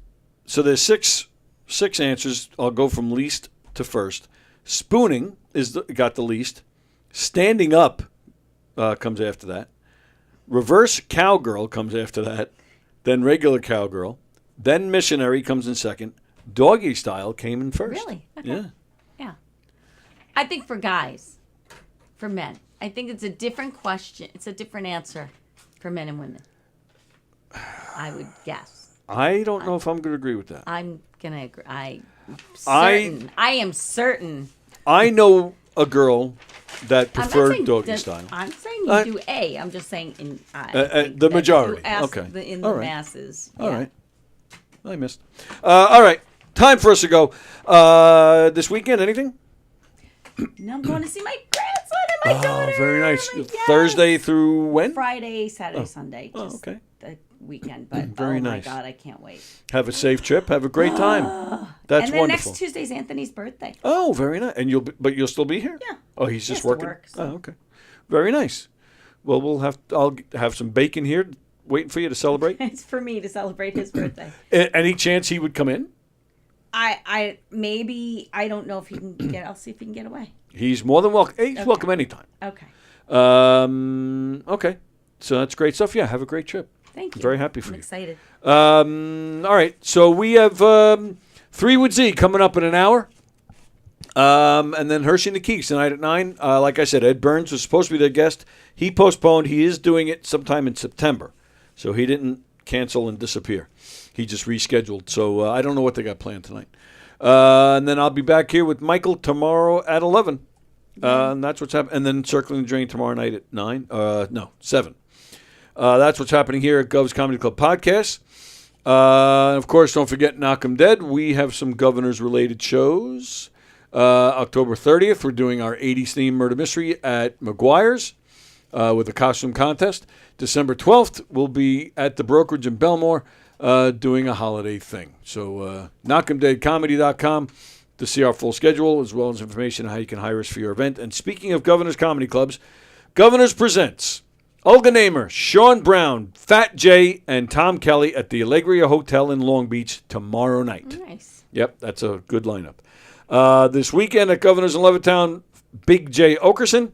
So there's six answers. I'll go from least to first. Spooning got the least. Standing up comes after that. Reverse cowgirl comes after that. Then regular cowgirl. Then missionary comes in second. Doggy style came in first. Really? Okay. Yeah. Yeah. I think for guys, for men, I think it's a different question. It's a different answer for men and women. I would guess. I don't know if I'm going to agree with that. I'm going to agree. I am certain. I know a girl that preferred doggy style. I'm saying you do A. I'm just saying the majority. Okay. In the masses. All right. I missed. All right. Time for us to go. This weekend, anything? No, I'm going to see my grandson and my daughter. Very nice. Yes. Thursday through when? Friday, Saturday, Sunday. Just okay. The weekend. But very nice. My God, I can't wait. Have a safe trip. Have a great time. That's and then wonderful. Next Tuesday's Anthony's birthday. Oh, very nice. And you'll still be here? Yeah. Oh, he's just to working. work, so. Oh, okay. Very nice. Well, I'll have some bacon here, waiting for you to celebrate. It's for me to celebrate his birthday. Any chance he would come in? Maybe I don't know if he can get. I'll see if he can get away. He's more than welcome. He's welcome anytime. Okay. Okay. So that's great stuff. Yeah. Have a great trip. Thank you. Very happy for I'm you. Excited. All right. So we have 3 with Z coming up in an hour. And then Hershey and the Keys tonight at 9. Like I said, Ed Burns was supposed to be their guest. He postponed. He is doing it sometime in September. So he didn't cancel and disappear. He just rescheduled. So I don't know what they got planned tonight. And then I'll be back here with Michael tomorrow at 11. And that's what's happening. And then Circling the Drain tomorrow night at 7. That's what's happening here at Gov's Comedy Club Podcast. Of course, don't forget Knock 'em Dead. We have some Governors-related shows. October 30th, we're doing our 80s theme murder mystery at McGuire's with a costume contest. December 12th, we'll be at the Brokerage in Belmore doing a holiday thing. So knockemdeadcomedy.com to see our full schedule, as well as information on how you can hire us for your event. And speaking of Governors Comedy Clubs, Governors presents Olga Namer, Sean Brown, Fat Jay, and Tom Kelly at the Allegria Hotel in Long Beach tomorrow night. Nice. Yep, that's a good lineup. This weekend at Governors in Levittown, Big J Okerson.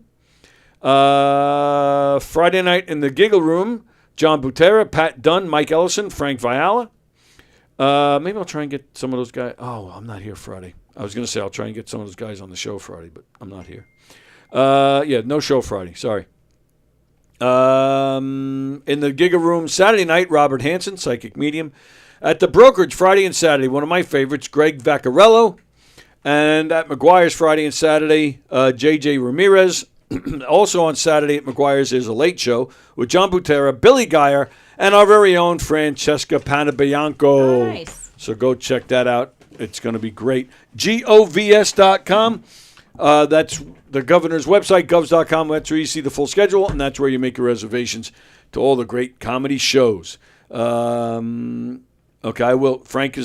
Friday night in the Giggle Room, John Butera, Pat Dunn, Mike Ellison, Frank Viala. Maybe I'll try and get some of those guys. Oh, I'm not here Friday. I was going to say I'll try and get some of those guys on the show Friday, but I'm not here. No show Friday. Sorry. In the Giggle Room Saturday night, Robert Hansen, Psychic Medium. At the Brokerage Friday and Saturday, one of my favorites, Greg Vaccarello. And at McGuire's Friday and Saturday, J.J. Ramirez. Also on Saturday at McGuire's is a late show with John Butera, Billy Geyer, and our very own Francesca Panabianco. Oh, nice. So go check that out. It's going to be great. govs.com. That's the governor's website, govs.com. That's where you see the full schedule, and that's where you make your reservations to all the great comedy shows. Okay, I will. Frank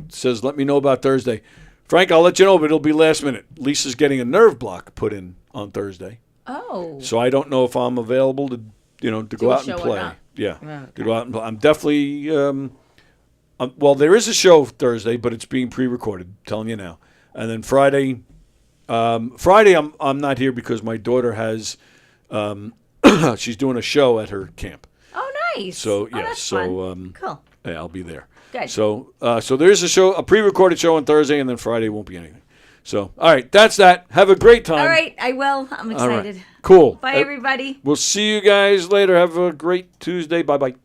says, let me know about Thursday. Frank, I'll let you know, but it'll be last minute. Lisa's getting a nerve block put in on Thursday. Oh. So I don't know if I'm available to go out and play. Yeah. Okay. To go out and play. I'm definitely well, there is a show Thursday, but it's being pre-recorded, I'm telling you now. And then Friday I'm not here because my daughter has she's doing a show at her camp. Oh, nice. So, yeah, that's fun. Cool. Yeah, I'll be there. Good. So there is a pre-recorded show on Thursday, and then Friday won't be anything. So, all right, that's that. Have a great time. All right, I will. I'm excited. All right. Cool. Bye, everybody. We'll see you guys later. Have a great Tuesday. Bye-bye.